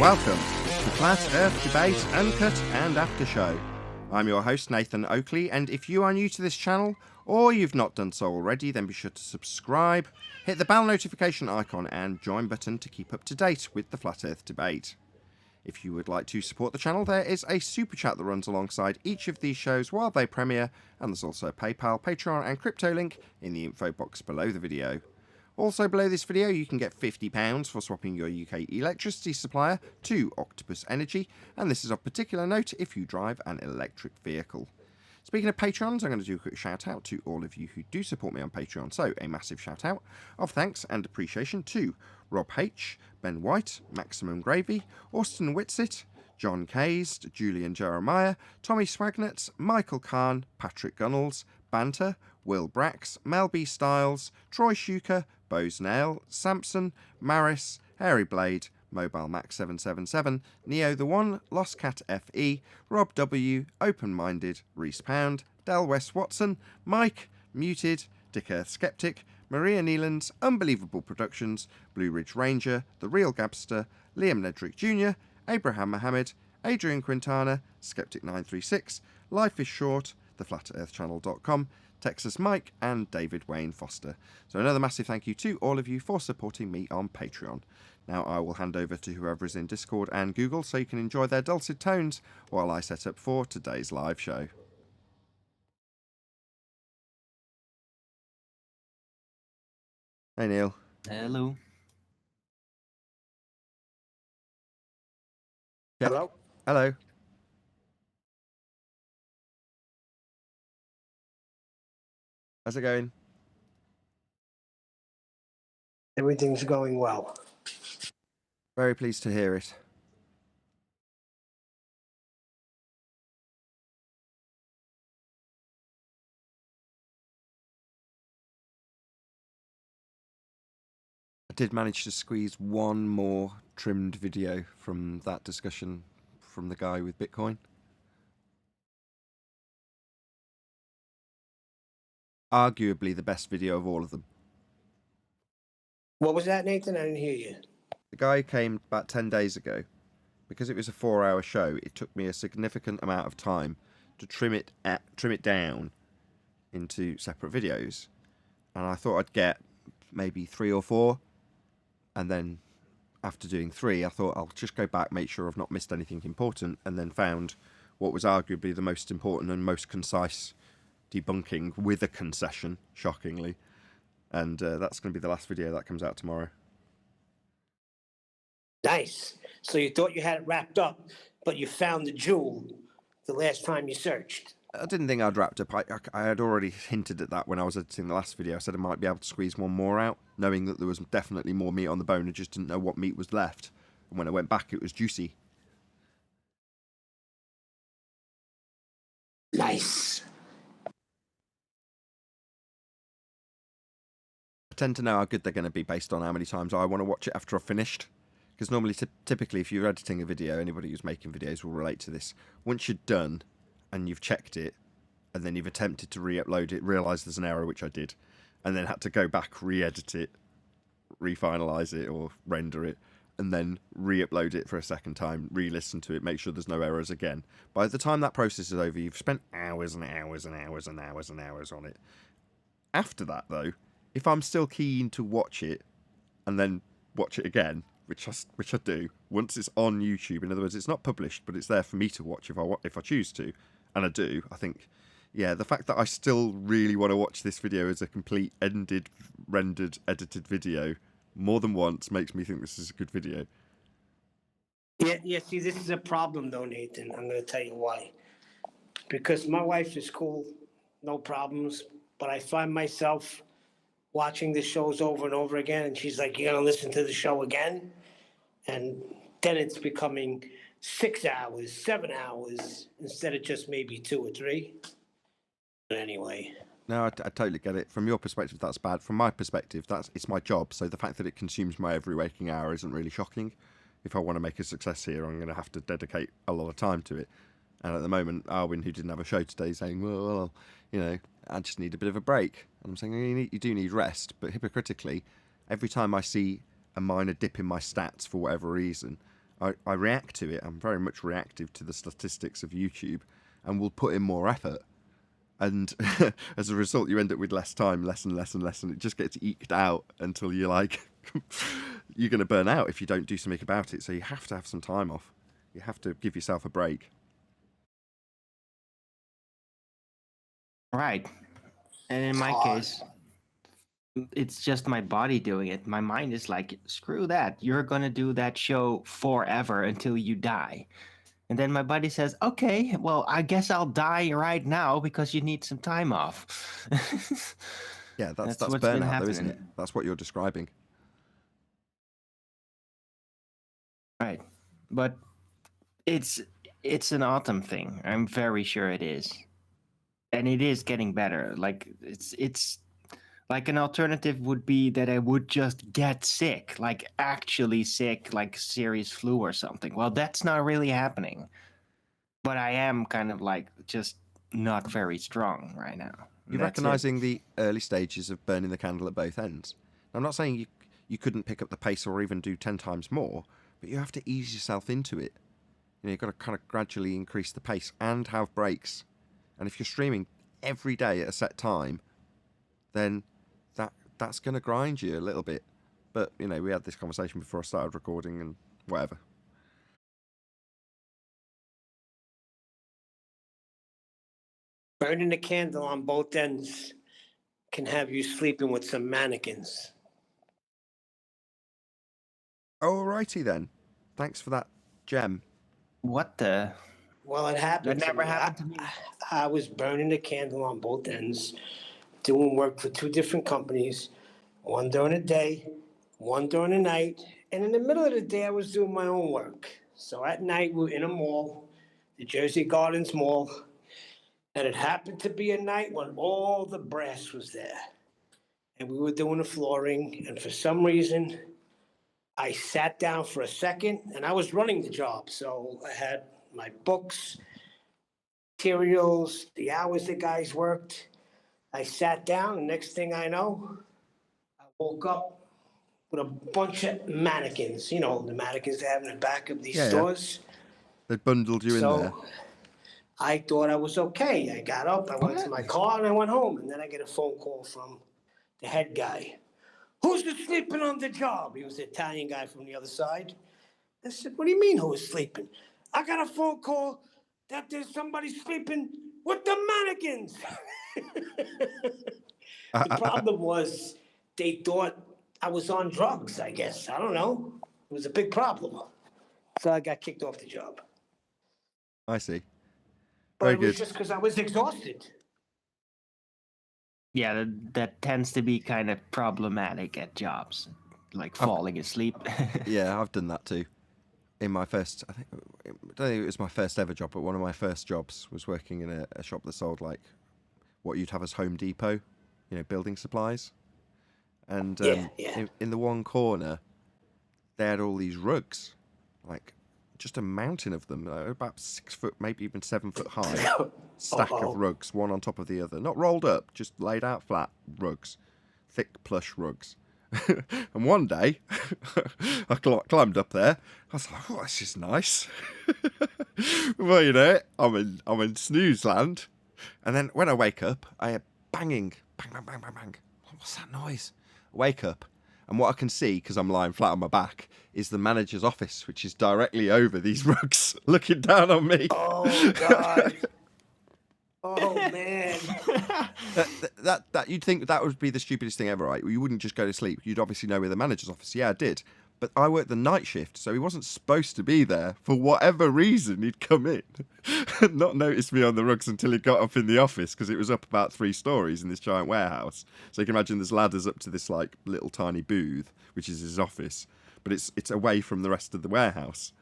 Welcome to Flat Earth Debate, Uncut and After Show. I'm your host Nathan Oakley, and if you are new to this channel, or you've not done so already, then be sure to subscribe, hit the bell notification icon and join button to keep up to date with the Flat Earth Debate. If you would like to support the channel, there is a super chat that runs alongside each of these shows while they premiere, and there's also a PayPal, Patreon and crypto link in the info box below the video. Also below this video you can get £50 for swapping your UK electricity supplier to Octopus Energy, and this is of particular note if you drive an electric vehicle. Speaking of Patrons, I'm going to do a quick shout out to all of you who do support me on Patreon. So a massive shout out of thanks and appreciation to Rob H, Ben White, Maximum Gravy, Austin Whitsit, John Kays, Julian Jeremiah, Tommy Swagnett, Michael Kahn, Patrick Gunnels, Banter, Will Brax, Mel B. Styles, Troy Shuker, Bose Nail, Samson, Maris, Hairy Blade, Mobile Max 777, Neo the One, Lost Cat FE, Rob W, Open Minded, Reese Pound, Del West Watson, Mike, Muted, Dick Earth Skeptic, Maria Neelands, Unbelievable Productions, Blue Ridge Ranger, The Real Gabster, Liam Nedrick Jr., Abraham Mohammed, Adrian Quintana, Skeptic936, Life is Short, theflatearthchannel.com, Texas Mike, and David Wayne Foster. So another massive thank you to all of you for supporting me on Patreon. Now I will hand over to whoever is in Discord and Google so you can enjoy their dulcet tones while I set up for today's live show. Hey Neil. Hello. Check. Hello? Hello. How's it going? Everything's going well. Very pleased to hear it. I did manage to squeeze one more trimmed video from that discussion from the guy with Bitcoin. Arguably the best video of all of them. What was that, Nathan? I didn't hear you. The guy came about 10 days ago. Because it was a 4-hour show, it took me a significant amount of time to trim it down into separate videos. And I thought I'd get maybe 3 or 4. And then after doing 3, I thought I'll just go back, make sure I've not missed anything important, and then found what was arguably the most important and most concise debunking with a concession, shockingly. And that's going to be the last video that comes out tomorrow. Nice. So you thought you had it wrapped up, but you found the jewel the last time you searched. I didn't think I'd wrapped up. I had already hinted at that when I was editing the last video. I said I might be able to squeeze one more out, knowing that there was definitely more meat on the bone. I just didn't know what meat was left. And when I went back, it was juicy. Nice. I tend to know how good they're going to be based on how many times I want to watch it after I've finished. Because normally, typically, if you're editing a video, anybody who's making videos will relate to this. Once you're done and you've checked it, and then you've attempted to re-upload it, realise there's an error, which I did, and then had to go back, re-edit it, re-finalise it, or render it, and then re-upload it for a second time, re-listen to it, make sure there's no errors again. By the time that process is over, you've spent hours and hours and hours and hours and hours on it. After that, though, if I'm still keen to watch it, and then watch it again, which I do, once it's on YouTube, in other words, it's not published, but it's there for me to watch if I choose to, and I do, I think, yeah, the fact that I still really want to watch this video as a complete ended, rendered, edited video more than once makes me think this is a good video. Yeah, see, this is a problem, though, Nathan. I'm going to tell you why. Because my wife is cool, no problems, but I find myself watching the shows over and over again, and she's like, "You're going to listen to the show again?" And then it's becoming 6 hours, 7 hours, instead of just maybe 2 or 3. But anyway. No, I totally get it. From your perspective, that's bad. From my perspective, it's my job. So the fact that it consumes my every waking hour isn't really shocking. If I want to make a success here, I'm going to have to dedicate a lot of time to it. And at the moment, Arwin, who didn't have a show today, is saying, well, you know, I just need a bit of a break. And I'm saying, you do need rest. But hypocritically, every time I see a minor dip in my stats for whatever reason, I react to it. I'm very much reactive to the statistics of YouTube, and will put in more effort. And as a result, you end up with less time, less and less and less, and it just gets eked out until you're like, you're going to burn out if you don't do something about it. So you have to have some time off. You have to give yourself a break. Right. And in my hard. case, it's just my body doing it. My mind is like, screw that. You're going to do that show forever until you die. And then my body says, okay, well, I guess I'll die right now because you need some time off. Yeah, that's what's been burnout, though, isn't it? happening. That's what you're describing. Right. But it's an autumn thing. I'm very sure it is. And it is getting better. Like it's like an alternative would be that I would just get sick, like actually sick, like serious flu or something. Well, that's not really happening. But I am kind of like just not very strong right now. You're That's it. recognising the early stages of burning the candle at both ends. I'm not saying you couldn't pick up the pace or even do 10 times more, but you have to ease yourself into it. You've got to kind of gradually increase the pace and have breaks. And if you're streaming every day at a set time, then that's going to grind you a little bit. But, we had this conversation before I started recording and whatever. Burning the candle on both ends can have you sleeping with some mannequins. Alrighty then. Thanks for that gem. What the? Well, it happened. That never to me. happened to me. I was burning the candle on both ends, doing work for two different companies, one during the day, one during the night. And in the middle of the day, I was doing my own work. So at night, we were in a mall, the Jersey Gardens Mall. And it happened to be a night when all the brass was there. And we were doing the flooring. And for some reason, I sat down for a second, and I was running the job. So I had my books, materials, the hours the guys worked. I sat down, and next thing I know, I woke up with a bunch of mannequins. You know, the mannequins they have in the back of these Yeah. stores. They bundled you in there. So I thought I was okay. I got up, I went to my car, and I went home. And then I get a phone call from the head guy. Who's sleeping on the job? He was the Italian guy from the other side. I said, what do you mean who was sleeping? I got a phone call that there's somebody sleeping with the mannequins. The problem was they thought I was on drugs, I guess. I don't know. It was a big problem. So I got kicked off the job. I see. But Very it was good. just because I was exhausted. Yeah, that tends to be kind of problematic at jobs, like falling asleep. Yeah, I've done that too. In my first, I don't think it was my first ever job, but one of my first jobs was working in a shop that sold like what you'd have as Home Depot, building supplies. And Yeah. in the one corner, they had all these rugs, like just a mountain of them, about 6 foot, maybe even 7 foot high, stack of rugs, one on top of the other, not rolled up, just laid out flat rugs, thick plush rugs. And one day, I climbed up there. I was like, "Oh, this is nice." Well, I'm in snooze land. And then when I wake up, I hear banging, bang, bang, bang, bang, bang. What's that noise? I wake up, and what I can see, because I'm lying flat on my back, is the manager's office, which is directly over these rugs, looking down on me. Oh, God. Oh, man. That you'd think that would be the stupidest thing ever, right? You wouldn't just go to sleep. You'd obviously know where the manager's office. Yeah, I did. But I worked the night shift, so he wasn't supposed to be there. For whatever reason, he'd come in and not notice me on the rugs until he got up in the office, because it was up about 3 stories in this giant warehouse. So you can imagine there's ladders up to this like little tiny booth, which is his office, but it's away from the rest of the warehouse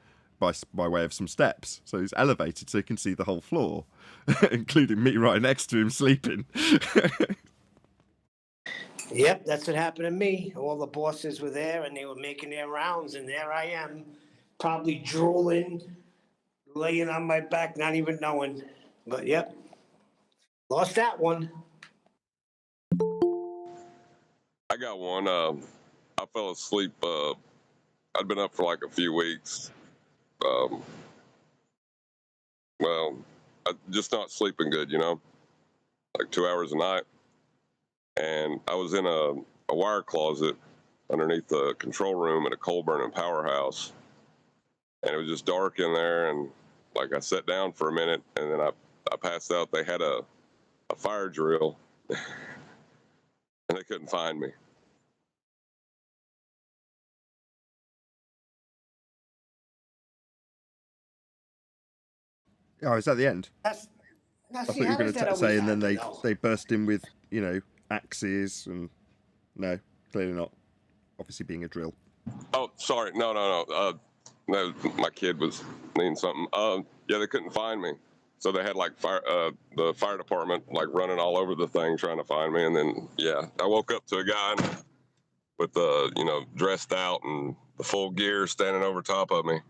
by way of some steps. So he's elevated so he can see the whole floor, including me right next to him sleeping. Yep, that's what happened to me. All the bosses were there, and they were making their rounds, and there I am, probably drooling, laying on my back, not even knowing. But yep, lost that one. I got one. I fell asleep. I'd been up for like a few weeks, well, just not sleeping good, like 2 hours a night. And I was in a wire closet underneath the control room at a coal burning powerhouse. And it was just dark in there. And like I sat down for a minute and then I passed out. They had a fire drill and they couldn't find me. Oh, is that the end? That's now. I thought See, you were how going does that to always say, and then happen, though? they burst in with axes and no, clearly not. Obviously, being a drill. Oh, sorry. No. No, my kid was needing something. Yeah, they couldn't find me. So they had like the fire department like running all over the thing trying to find me. And then, yeah, I woke up to a guy with dressed out and the full gear standing over top of me.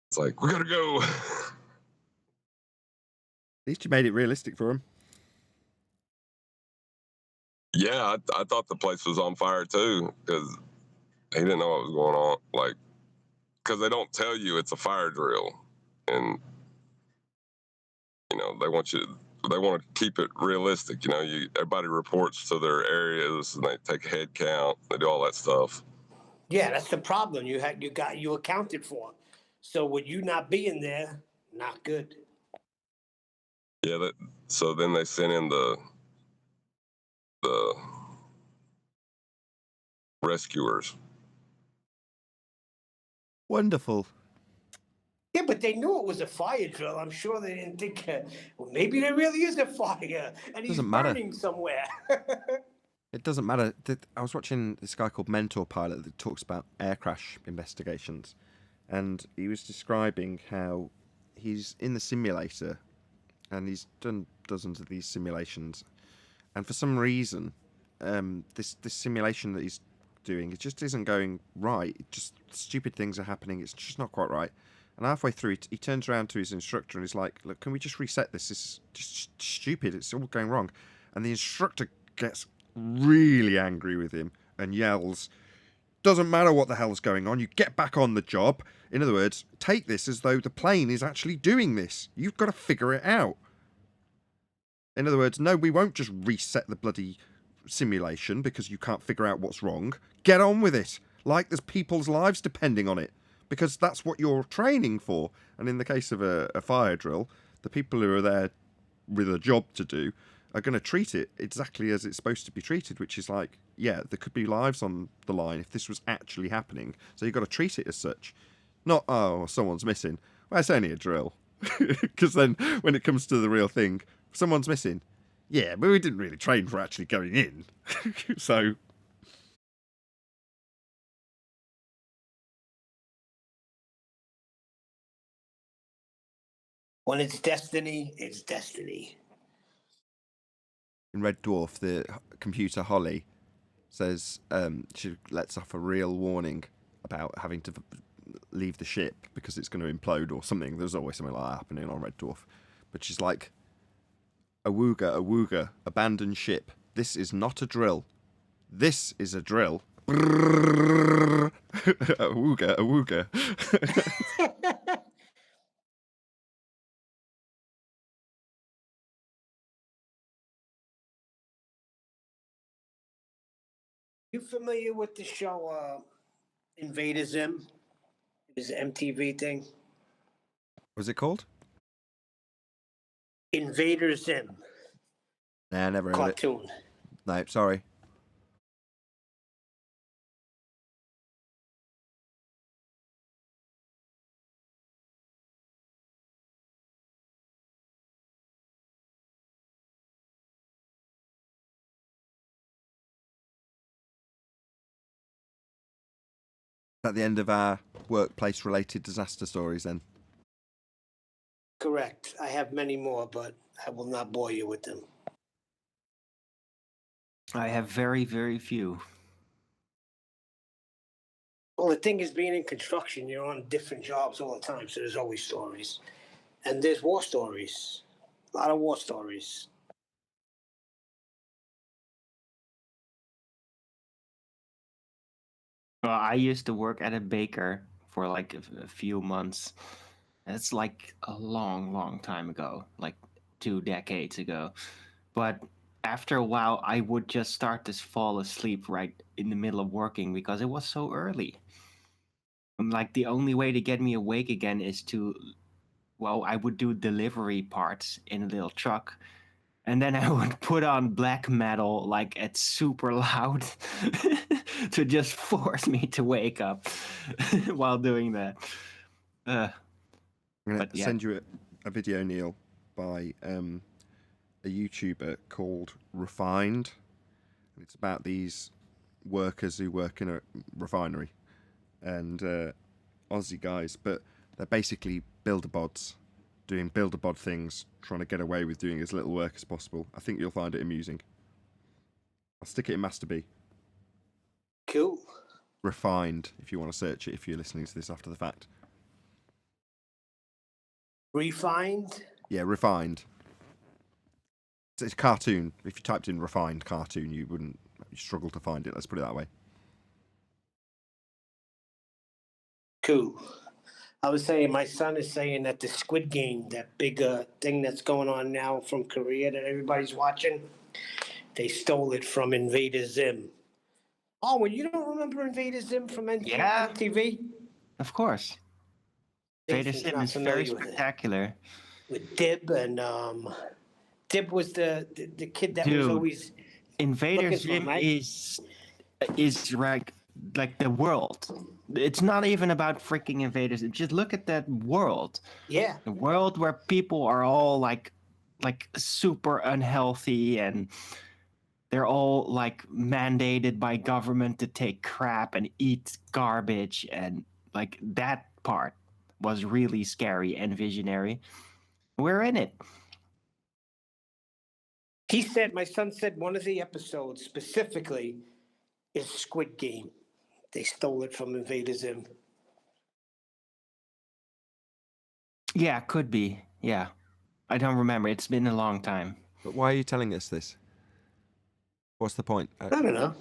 It's like, we gotta go. At least you made it realistic for him. Yeah, I thought the place was on fire too because he didn't know what was going on. Like, because they don't tell you it's a fire drill, and they want to keep it realistic. Everybody reports to their areas and they take a head count. They do all that stuff. Yeah, that's the problem. You accounted for. So with you not being there, not good. Yeah, so then they sent in the rescuers. Wonderful. Yeah, but they knew it was a fire drill. I'm sure they didn't think, well, maybe there really is a fire and he's Doesn't matter. burning somewhere. It doesn't matter. I was watching this guy called Mentor Pilot that talks about air crash investigations, and he was describing how he's in the simulator, and he's done dozens of these simulations, and for some reason, this simulation that he's doing, it just isn't going right. Just stupid things are happening. It's just not quite right. And halfway through, he turns around to his instructor and he's like, "Look, can we just reset this? This is just stupid. It's all going wrong." And the instructor gets really angry with him and yells, "Doesn't matter what the hell's going on. You get back on the job. In other words, take this as though the plane is actually doing this. You've got to figure it out." In other words, no, we won't just reset the bloody simulation because you can't figure out what's wrong. Get on with it. Like there's people's lives depending on it. Because that's what you're training for. And in the case of a fire drill, the people who are there with a job to do are going to treat it exactly as it's supposed to be treated, which is like, yeah, there could be lives on the line if this was actually happening. So you've got to treat it as such. Not, oh, someone's missing. Well, it's only a drill. Because then when it comes to the real thing, someone's missing. Yeah, but we didn't really train for actually going in. So... When it's destiny, it's destiny. In Red Dwarf, the computer Holly says she lets off a real warning about having to leave the ship because it's going to implode or something. There's always something like that happening on Red Dwarf. But she's like, awooga, abandoned ship. This is not a drill. This is a drill. awooga. You familiar with the show Invaderism? It was an MTV thing. What's it called? Invaderism. Nah, never heard of it. Cartoon. No, sorry. At the end of our workplace-related disaster stories, then. Correct. I have many more, but I will not bore you with them. I have very, very few. Well, the thing is, being in construction, you're on different jobs all the time, so there's always stories. And there's war stories. A lot of war stories. Well, I used to work at a baker for like a few months. It's like a long, long time ago, like 2 decades ago. But after a while, I would just start to fall asleep right in the middle of working because it was so early. And like the only way to get me awake again is to, well, I would do delivery parts in a little truck. And then I would put on black metal like at super loud to just force me to wake up while doing that. I'm going But to yeah. send you a video, Neil, by a YouTuber called Refined. It's about these workers who work in a refinery and Aussie guys, but they're basically builder-bods doing builder-bod things, trying to get away with doing as little work as possible. I think you'll find it amusing. I'll stick it in Master B. Cool. Refined, if you want to search it, if you're listening to this after the fact. Refined? Yeah, Refined. It's a cartoon. If you typed in Refined cartoon, you wouldn't struggle to find it. Let's put it that way. Cool. I was saying, my son is saying that the Squid Game, that big thing that's going on now from Korea that everybody's watching, they stole it from Invader Zim. Oh, well, you don't remember Invader Zim from Yeah. MTV? Of course. Vader Nathan's Sim not is very familiar with it. spectacular. With Dib and Dib was the kid that was Dude, always Invader looking for him, Zim right? is like the world. It's not even about freaking invaders. Just look at that world. Yeah. The world where people are all like super unhealthy and they're all like mandated by government to take crap and eat garbage, and like that part was really scary and visionary. We're in it. He said, my son said one of the episodes specifically is Squid Game. They stole it from Invader Zim. Yeah, could be. Yeah. I don't remember. It's been a long time. But why are you telling us this? What's the point? I don't know.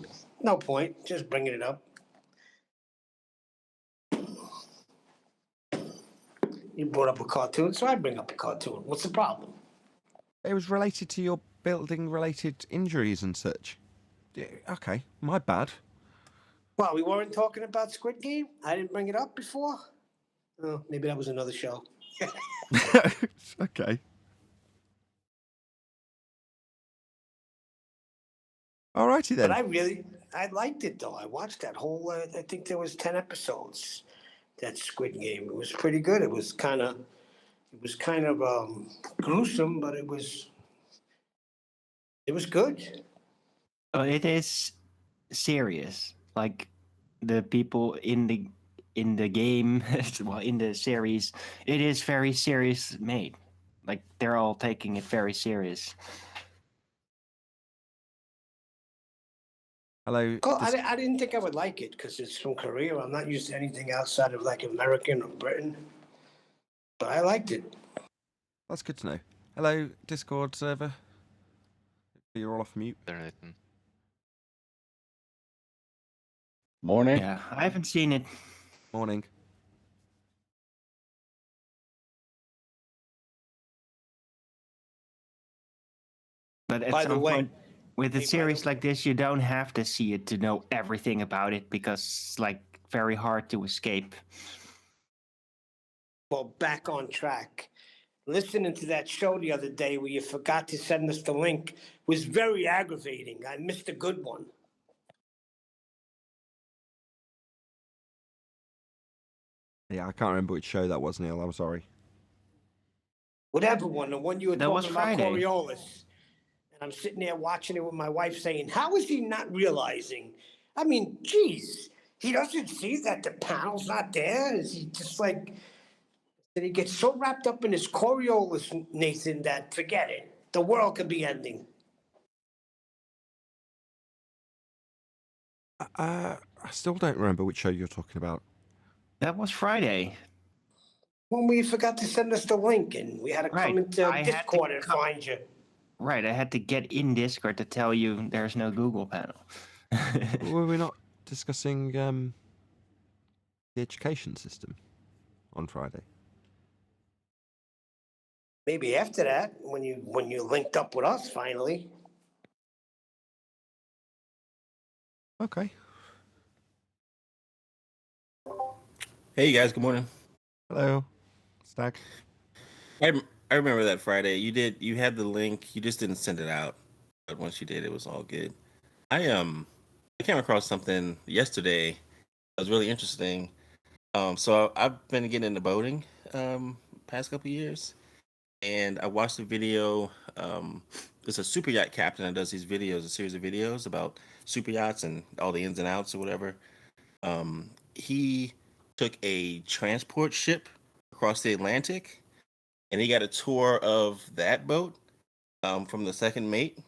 No point. Just bringing it up. You brought up a cartoon, so I bring up a cartoon. What's the problem? It was related to your building-related injuries and such. Yeah, okay, my bad. Well, we weren't talking about Squid Game? I didn't bring it up before? Oh, maybe that was another show. Okay. Alrighty then. But I liked it though. I watched that whole, I think there was 10 episodes, that Squid Game. It was pretty good. It was kind of gruesome, but it was good. It is serious. Like the people in the game, well, in the series, it is very serious made. Like they're all taking it very serious. Hello. Well, I didn't think I would like it because it's from Korea. I'm not used to anything outside of like American or Britain. But I liked it. That's good to know. Hello, Discord server. You're all off mute. There, Nathan. Morning. Yeah, I haven't seen it. Morning. But at By the some way- point, with a Hey, by series the- like this, you don't have to see it to know everything about it because it's like very hard to escape. Well, back on track. Listening to that show the other day where you forgot to send us the link was very aggravating. I missed a good one. Yeah, I can't remember which show that was, Neil. I'm sorry. Whatever one, the one you were That was talking about, Friday. Coriolis. And I'm sitting there watching it with my wife saying, how is he not realizing? I mean, geez, he doesn't see that the panel's not there? Is he just like, that he gets so wrapped up in his Coriolis, Nathan, that forget it. The world could be ending. I still don't remember which show you're talking about. That was Friday. When we forgot to send us the link and we had to Right. come into I had to Discord and come- find you. Right, I had to get in Discord to tell you there's no Google panel. Were we not discussing the education system on Friday. Maybe after that, when you linked up with us finally. Okay. Hey, you guys. Good morning. Hello, Stag. I remember that Friday. You had the link. You just didn't send it out. But once you did, it was all good. I came across something yesterday that was really interesting. So I've been getting into boating past couple years, and I watched a video. There's a super yacht captain that does these videos, a series of videos about super yachts and all the ins and outs or whatever. He took a transport ship across the Atlantic, and he got a tour of that boat from the second mate.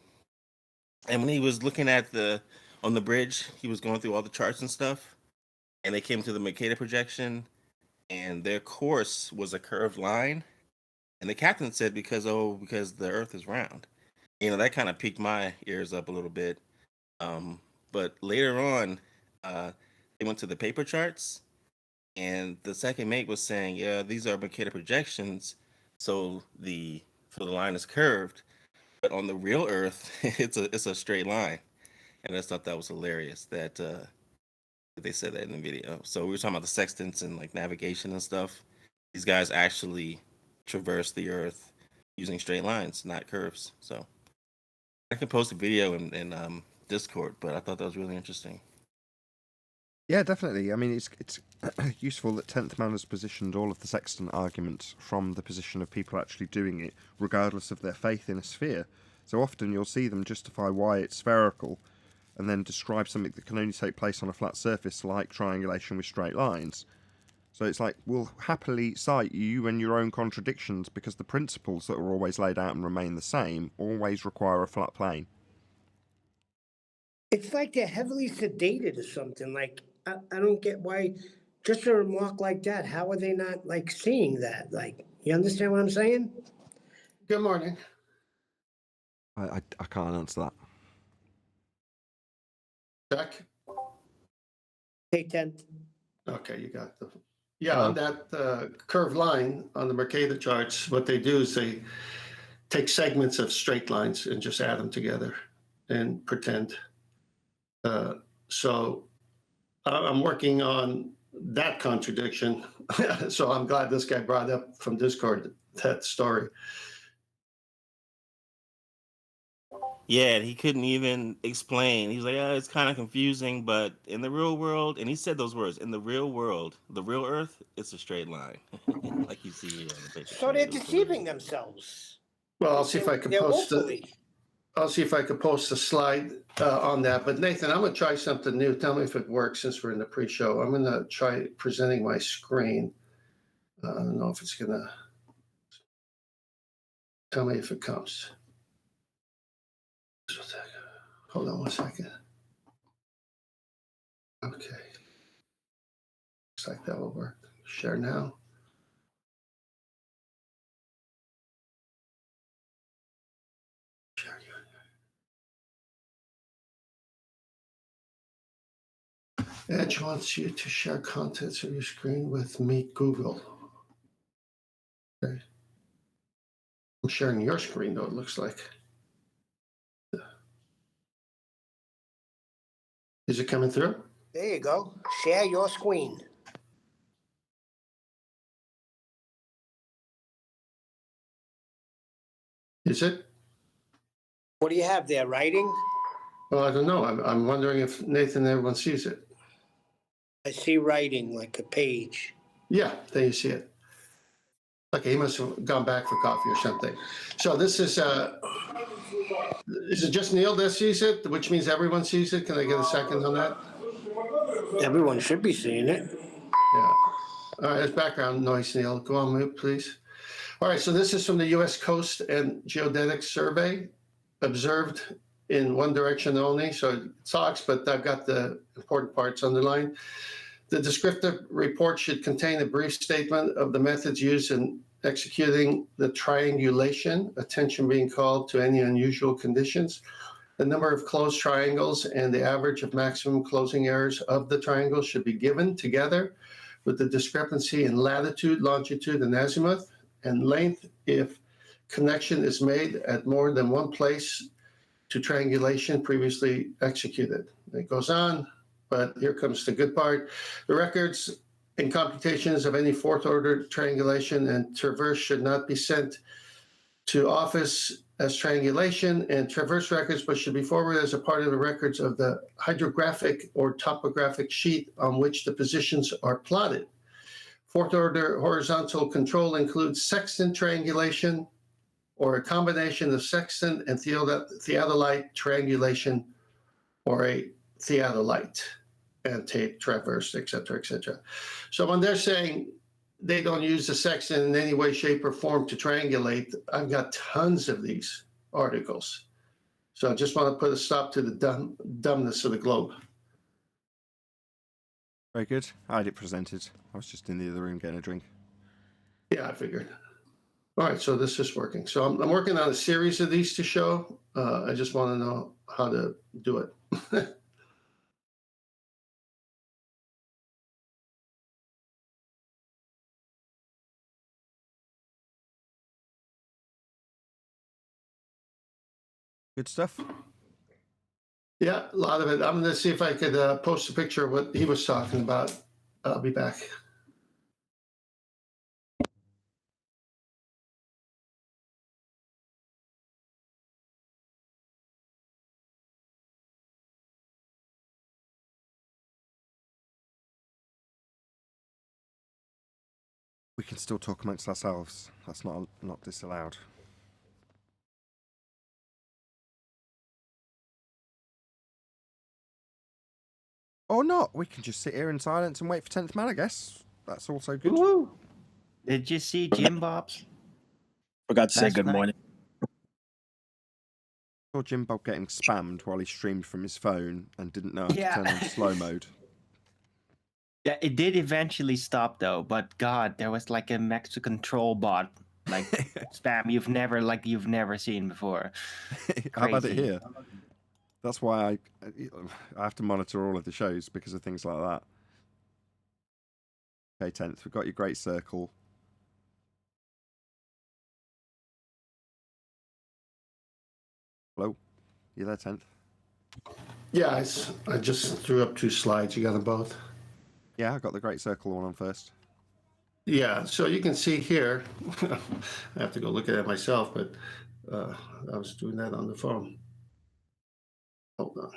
And when he was looking at on the bridge, he was going through all the charts and stuff, and they came to the Mercator projection, and their course was a curved line. And the captain said, because the Earth is round. That kind of piqued my ears up a little bit. But later on, they went to the paper charts, and the second mate was saying, yeah, these are Mercator projections, so the line is curved, but on the real Earth, it's a straight line. And I just thought that was hilarious that they said that in the video. So we were talking about the sextants and like navigation and stuff. These guys actually traverse the Earth using straight lines, not curves. So I can post a video in Discord, but I thought that was really interesting. Yeah, definitely. I mean, it's useful that 10th Man has positioned all of the sextant arguments from the position of people actually doing it, regardless of their faith in a sphere. So often you'll see them justify why it's spherical, and then describe something that can only take place on a flat surface, like triangulation with straight lines. So it's like, we'll happily cite you and your own contradictions because the principles that are always laid out and remain the same always require a flat plane. It's like they're heavily sedated or something. Like, I don't get why, just a remark like that, how are they not like seeing that? Like, you understand what I'm saying? Good morning. I can't answer that. Jack? Hey, 10th. Okay, you got the. Yeah, on that curved line on the Mercator charts, what they do is they take segments of straight lines and just add them together and pretend. So I'm working on that contradiction. So I'm glad this guy brought up from Discord that story. Yeah, and he couldn't even explain. He was like, it's kind of confusing, but in the real world, and he said those words, in the real world, the real Earth, it's a straight line, like you see here on the paper. So they're deceiving themselves. Well, I'll see if I can post it. willfully. I'll see if I can post a slide on that. But Nathan, I'm going to try something new. Tell me if it works since we're in the pre-show. I'm going to try presenting my screen. I don't know if it's going to tell me if it comes. Hold on 1 second. Okay. Looks like that will work. Share now. Share you. Edge wants you to share contents of your screen with Meet Google. Okay. I'm sharing your screen though, it looks like. Is it coming through? There you go. Share your screen. Is it? What do you have there? Writing? Well, I don't know. I'm wondering if Nathan, everyone sees it. I see writing, like a page. Yeah, there you see it. Okay, he must have gone back for coffee or something. So this is it just Neil that sees it, which means everyone sees it? Can I get a second on that? Everyone should be seeing it. Yeah. All right, there's background noise, Neil. Go on mute, please. All right, so this is from the U.S. Coast and Geodetic Survey, observed in one direction only. So it talks, but I've got the important parts underlined. The descriptive report should contain a brief statement of the methods used in executing the triangulation, attention being called to any unusual conditions, the number of closed triangles, and the average of maximum closing errors of the triangles should be given together with the discrepancy in latitude, longitude, and azimuth, and length if connection is made at more than one place to triangulation previously executed. It goes on, but here comes the good part. The records and computations of any fourth order triangulation and traverse should not be sent to office as triangulation and traverse records, but should be forwarded as a part of the records of the hydrographic or topographic sheet on which the positions are plotted. Fourth order horizontal control includes sextant triangulation or a combination of sextant and theodolite triangulation or a theodolite and tape traverse, et cetera, et cetera. So when they're saying they don't use the sextant in any way, shape, or form to triangulate, I've got tons of these articles. So I just want to put a stop to the dumbness of the globe. Very good. I had it presented. I was just in the other room getting a drink. Yeah, I figured. All right, so this is working. So I'm working on a series of these to show. I just want to know how to do it. Good stuff. Yeah, a lot of it. I'm going to see if I could post a picture of what he was talking about. I'll be back. We can still talk amongst ourselves. That's not disallowed. Or not. We can just sit here in silence and wait for 10th man, I guess. That's also good. Woo! Did you see Jim Bob's? Forgot to say Last good night. morning. I saw Jim Bob getting spammed while he streamed from his phone and didn't know how to Yeah. turn on slow mode. Yeah, it did eventually stop though, but God, there was like a Mexican troll bot, like spam you've never seen before. I've had it Crazy. here. That's why I have to monitor all of the shows because of things like that. Okay, 10th, we've got your great circle. Hello? You there, 10th? Yeah, I just threw up 2 slides. You got them both? Yeah, I got the great circle one on first. Yeah, so you can see here, I have to go look at it myself, but I was doing that on the phone. Hold on.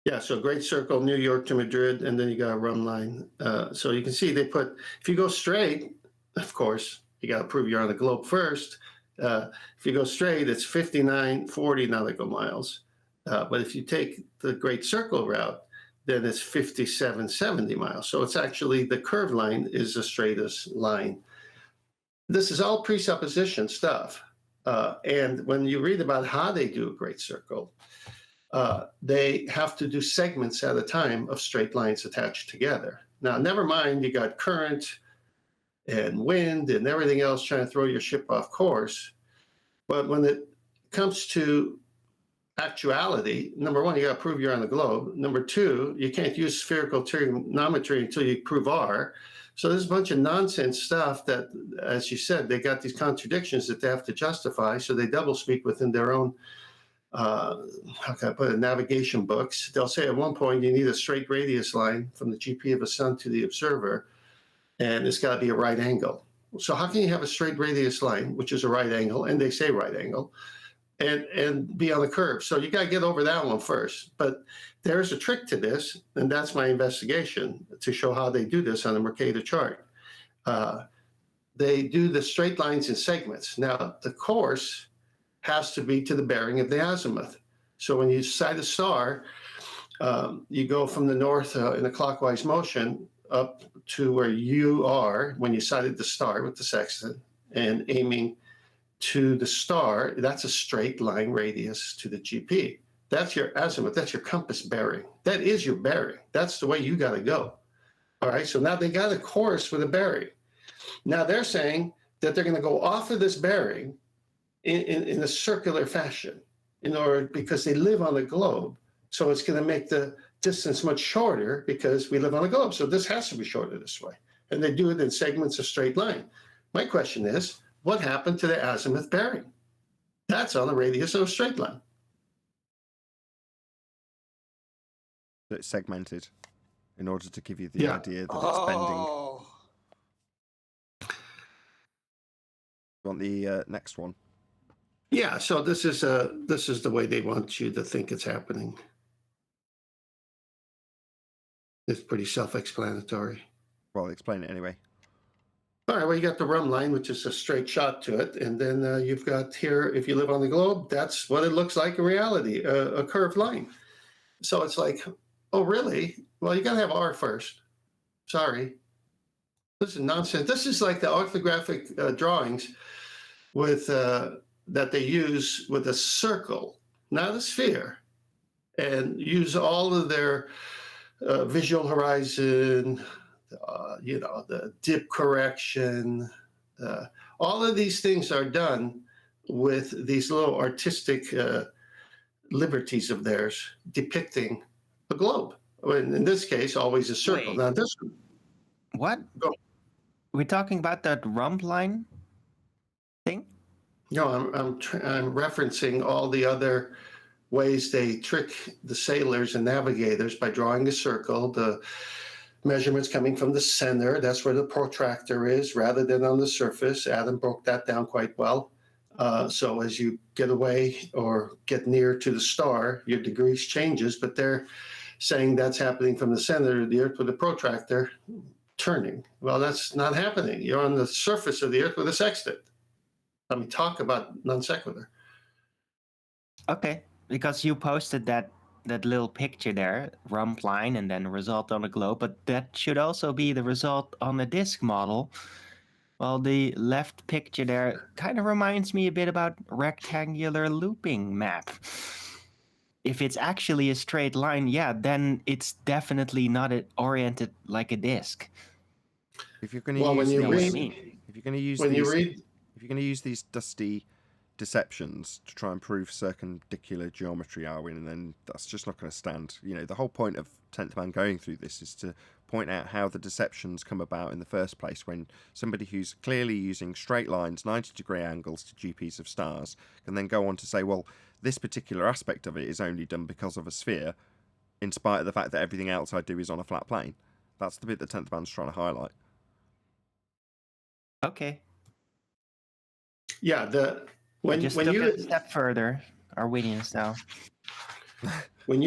Yeah, so Great Circle, New York to Madrid, and then you got a run line. So you can see they put, if you go straight, of course, you got to prove you're on the globe first. If you go straight, it's 5940 nautical miles. But if you take the Great Circle route, then it's 5770 miles. So it's actually, the curved line is the straightest line. This is all presupposition stuff. And when you read about how they do a Great Circle, they have to do segments at a time of straight lines attached together. Now, never mind, you got current and wind and everything else trying to throw your ship off course. But when it comes to actuality, number one, you got to prove you're on the globe. Number two, you can't use spherical trigonometry until you prove R. So there's a bunch of nonsense stuff that, as you said, they got these contradictions that they have to justify. So they double speak within their own, how can I put it, navigation books. They'll say at one point you need a straight radius line from the GP of a sun to the observer, and it's got to be a right angle. So how can you have a straight radius line, which is a right angle, and they say right angle, and be on the curve? So you got to get over that one first. But there's a trick to this, and that's my investigation to show how they do this on the Mercator chart. They do the straight lines in segments. Now, the course has to be to the bearing of the azimuth. So when you sight a star, you go from the north in a clockwise motion up to where you are when you sighted the star with the sextant and aiming to the star. That's a straight line radius to the GP. That's your azimuth. That's your compass bearing. That is your bearing. That's the way you got to go. All right. So now they got a course with a bearing. Now they're saying that they're going to go off of this bearing in a circular fashion in order, because they live on the globe. So it's going to make the distance much shorter because we live on a globe. So this has to be shorter this way. And they do it in segments of straight line. My question is, what happened to the azimuth bearing? That's on the radius of a straight line. So it's segmented in order to give you the idea that it's bending. You want the next one? Yeah, so this is the way they want you to think it's happening. It's pretty self-explanatory. Well, explain it anyway. All right, well, you got the rum line, which is a straight shot to it. And then you've got here, if you live on the globe, that's what it looks like in reality, a curved line. So it's like, oh, really? Well, you got to have R first. Sorry. This is nonsense. This is like the orthographic drawings with that they use with a circle, not a sphere, and use all of their visual horizon, the dip correction. All of these things are done with these little artistic liberties of theirs depicting a globe. In this case, always a circle. Wait. Now this What? Go. We're talking about that rump line thing? No, I'm referencing all the other ways they trick the sailors and navigators by drawing a circle. The measurements coming from the center, that's where the protractor is, rather than on the surface. Adam broke that down quite well. So as you get away or get near to the star, your degrees changes, but they're saying that's happening from the center of the Earth with a protractor turning. Well, that's not happening. You're on the surface of the Earth with a sextant. I mean, talk about non sequitur. Okay, because you posted that little picture there, rump line, and then result on a globe, but that should also be the result on a disk model. Well, the left picture there kind of reminds me a bit about rectangular looping map. If it's actually a straight line, yeah, then it's definitely not oriented like a disk. If you're going to Well, when use you You know what I these, mean? if you're going to use When these, you read, if you're going to use these dusty deceptions to try and prove circumdicular geometry, Arwin, then that's just not going to stand. The whole point of 10th Man going through this is to point out how the deceptions come about in the first place, when somebody who's clearly using straight lines, 90-degree angles to GPs of stars, can then go on to say, well, this particular aspect of it is only done because of a sphere, in spite of the fact that everything else I do is on a flat plane. That's the bit that 10th Man's trying to highlight. Okay. yeah, when Just when took you it a step further, Arwinian style. when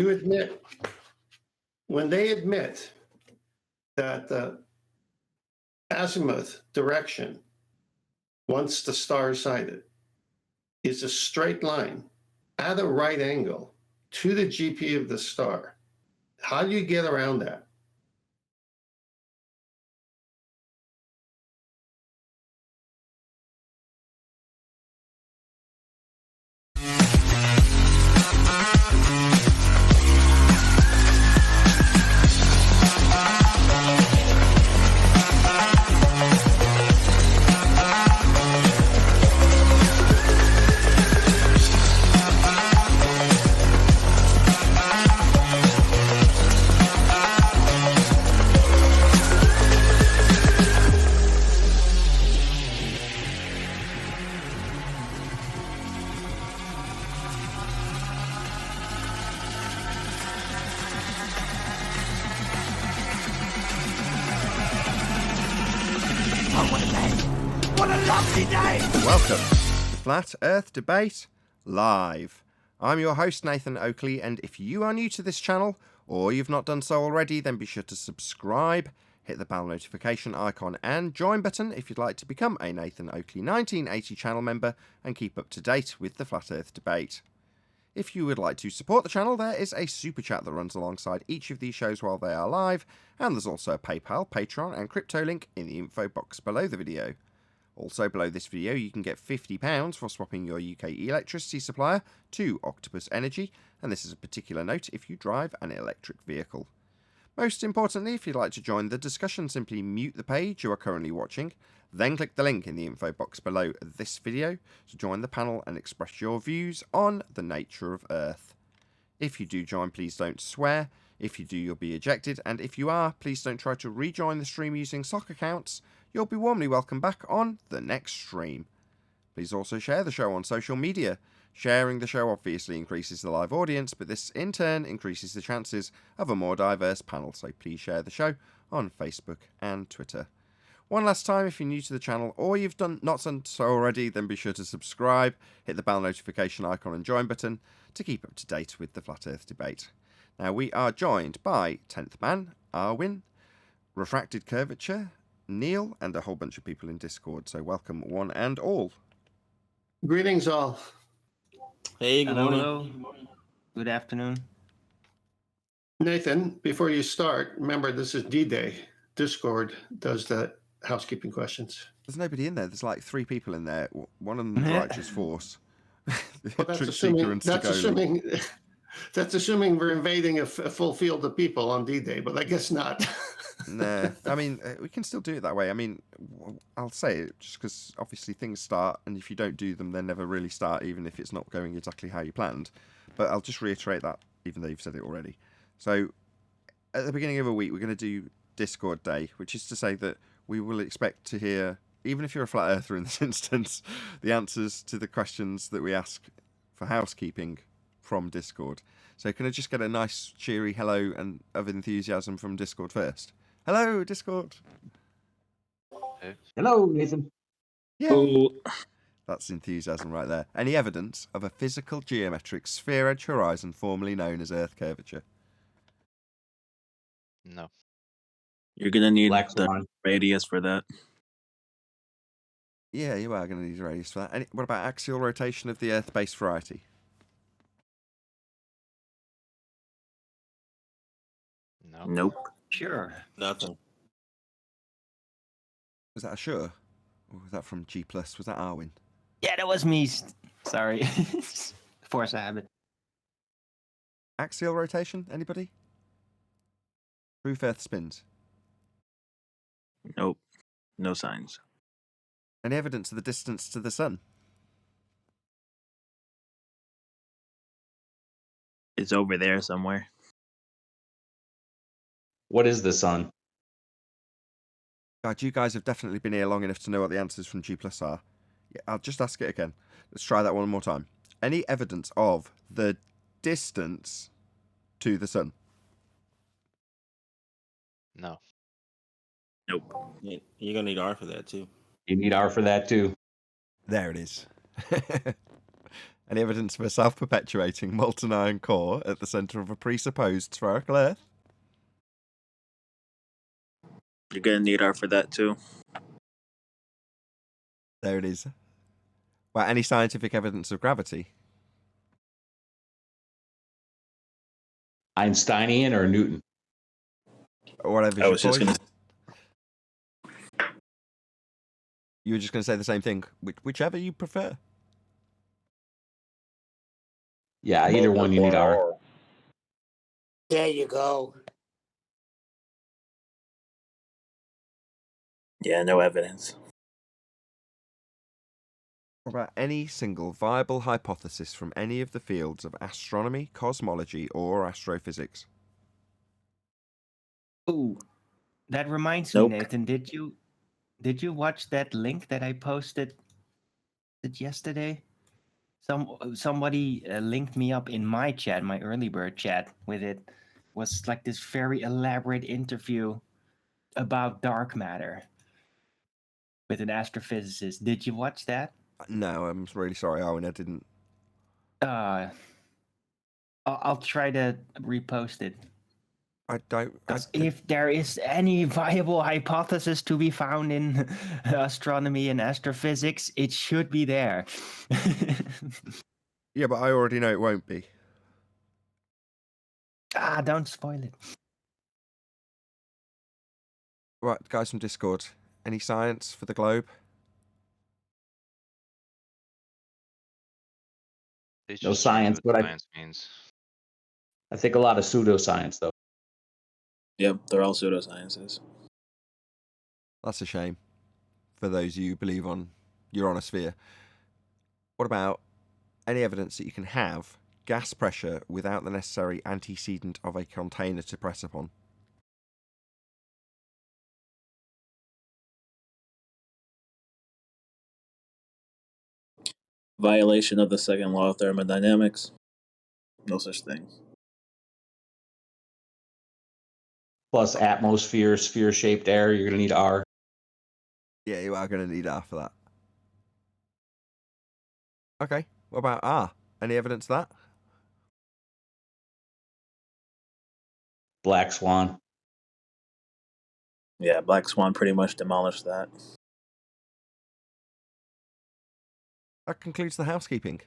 they admit that the azimuth direction, once the star is sighted, is a straight line at a right angle to the GP of the star, how do you get around that? Welcome to Flat Earth Debate Live. I'm your host, Nathan Oakley, and if you are new to this channel, or you've not done so already, then be sure to subscribe, hit the bell notification icon and join button if you'd like to become a Nathan Oakley 1980 channel member and keep up to date with the Flat Earth Debate. If you would like to support the channel, there is a super chat that runs alongside each of these shows while they are live, and there's also a PayPal, Patreon and crypto link in the info box below the video. Also below this video you can get £50 for swapping your UK electricity supplier to Octopus Energy, and this is a particular note if you drive an electric vehicle. Most importantly, if you'd like to join the discussion, simply mute the page you are currently watching, then click the link in the info box below this video to join the panel and express your views on the nature of Earth. If you do join, please don't swear. If you do, you'll be ejected, and if you are, please don't try to rejoin the stream using sock accounts. You'll be warmly welcomed back on the next stream. Please also share the show on social media. Sharing the show obviously increases the live audience, but this in turn increases the chances of a more diverse panel, so please share the show on Facebook and Twitter. One last time, if you're new to the channel or you've not done so already, then be sure to subscribe, hit the bell notification icon and join button to keep up to date with the Flat Earth debate. Now, we are joined by 10th Man, Arwin, Refracted Curvature, Neil, and a whole bunch of people in Discord, so welcome one and all. Greetings, all. Hey, good morning. Hello. Good afternoon. Nathan, before you start, remember this is D-Day. Discord does that housekeeping questions. There's nobody in there. There's like 3 people in there. One of them is Righteous Force. Well, that's Truth Seeker and Stigoli. that's assuming we're invading a full field of people on D-Day, but I guess not. Nah, I mean, we can still do it that way. I mean, I'll say it just because obviously things start, and if you don't do them, they never really start, even if it's not going exactly how you planned. But I'll just reiterate that, even though you've said it already. So, at the beginning of a week, we're going to do Discord Day, which is to say that we will expect to hear, even if you're a flat earther in this instance, the answers to the questions that we ask for housekeeping from Discord. So can I just get a nice cheery hello and of enthusiasm from Discord first? Hello, Discord. Hello, Nathan. Yeah. That's enthusiasm right there. Any evidence of a physical geometric sphere-edge horizon formerly known as Earth curvature? No. You're gonna need Black the Swan. radius for that. Yeah, you are going to need a radius for that. What about axial rotation of the Earth-based variety? No. Nope. Sure. Nothing. Was that a sure? Or was that from G+? Was that Arwin? Yeah, that was me. Sorry. Force a habit. Axial rotation? Anybody? Proof Earth spins. Nope. No signs. Any evidence of the distance to the sun? It's over there somewhere. What is the sun? God, you guys have definitely been here long enough to know what the answers from G+ are. Yeah, I'll just ask it again. Let's try that one more time. Any evidence of the distance to the sun? No. Nope. You're gonna need R for that too. You need R for that too. There it is. Any evidence of a self-perpetuating molten iron core at the centre of a presupposed spherical Earth? You're gonna need R for that too. There it is. Well, any scientific evidence of gravity? Einsteinian or Newton? Or whatever. I was just gonna. You were just going to say the same thing. Whichever you prefer. Yeah, either one you need R. There you go. Yeah, no evidence. What about any single viable hypothesis from any of the fields of astronomy, cosmology, or astrophysics? Ooh, that reminds Nope. me, Nathan. Did you watch that link that I posted yesterday? Somebody linked me up in my chat, my early bird chat, with it. Was like this very elaborate interview about dark matter with an astrophysicist. Did you watch that? No, I'm really sorry, Owen. I didn't. I'll try to repost it. I don't. If there is any viable hypothesis to be found in astronomy and astrophysics, it should be there. Yeah, but I already know it won't be. Don't spoil it. Right, guys from Discord. Any science for the globe? It's No just science, what but science means. I think a lot of pseudoscience though. Yep, they're all pseudosciences. That's a shame. For those of you who believe you're on a sphere. What about any evidence that you can have gas pressure without the necessary antecedent of a container to press upon. Violation of the second law of thermodynamics. No such thing. Plus atmosphere, sphere-shaped air, you're going to need R. Yeah, you are going to need R for that. Okay, what about R? Any evidence of that? Black Swan. Yeah, Black Swan pretty much demolished that. That concludes the housekeeping.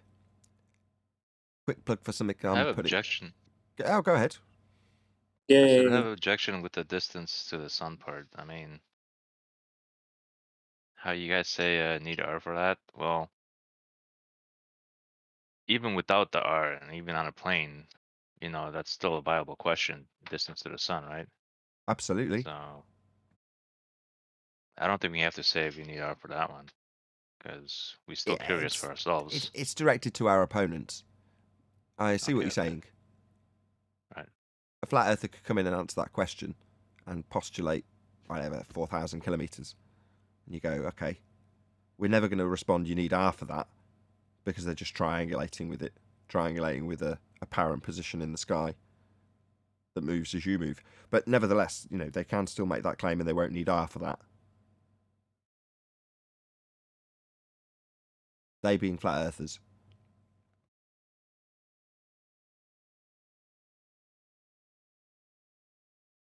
Quick plug for something I have I'm an putting. objection. Oh, go ahead. I said I Yay! have an objection with the distance to the sun part. I mean, how you guys say need R for that? Well, even without the R and even on a plane, that's still a viable question. Distance to the sun, right? Absolutely. So I don't think we have to say if you need R for that one, because we're still Yeah, curious for ourselves. it's directed to our opponents. I see what Okay, you're saying. Right. A flat earther could come in and answer that question and postulate, whatever, 4,000 kilometers. And you go, okay, we're never going to respond, you need R for that, because they're just triangulating with a apparent position in the sky that moves as you move. But nevertheless, they can still make that claim and they won't need R for that. They being flat earthers.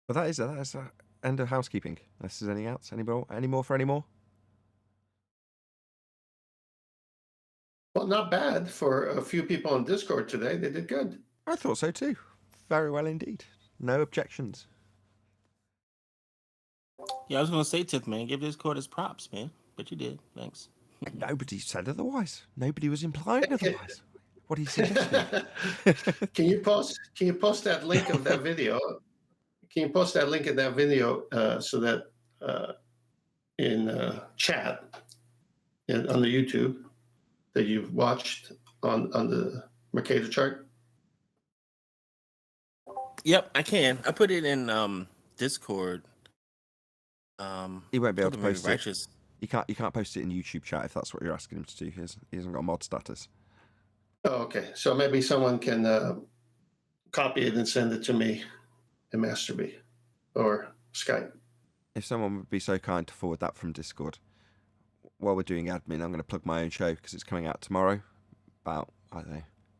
But that is end of housekeeping. Unless there's anything else. Any more for any more? Well, not bad for a few people on Discord today. They did good. I thought so too. Very well indeed. No objections. Yeah, I was gonna say, Tith, man, give Discord his props, man. But you did. Thanks. Nobody said otherwise. Nobody was implying otherwise. What are you suggesting? Can you post that link of that video? Can you post that link of that video so that in chat on the YouTube that you've watched on the Mercator chart? Yep, I can. I put it in Discord. He won't be able to Maybe post it. Righteous. You can't post it in YouTube chat if that's what you're asking him to do. He hasn't got mod status. Oh, okay. So maybe someone can copy it and send it to me in Masterby or Skype. If someone would be so kind to forward that from Discord. While we're doing admin, I'm going to plug my own show because it's coming out tomorrow. About,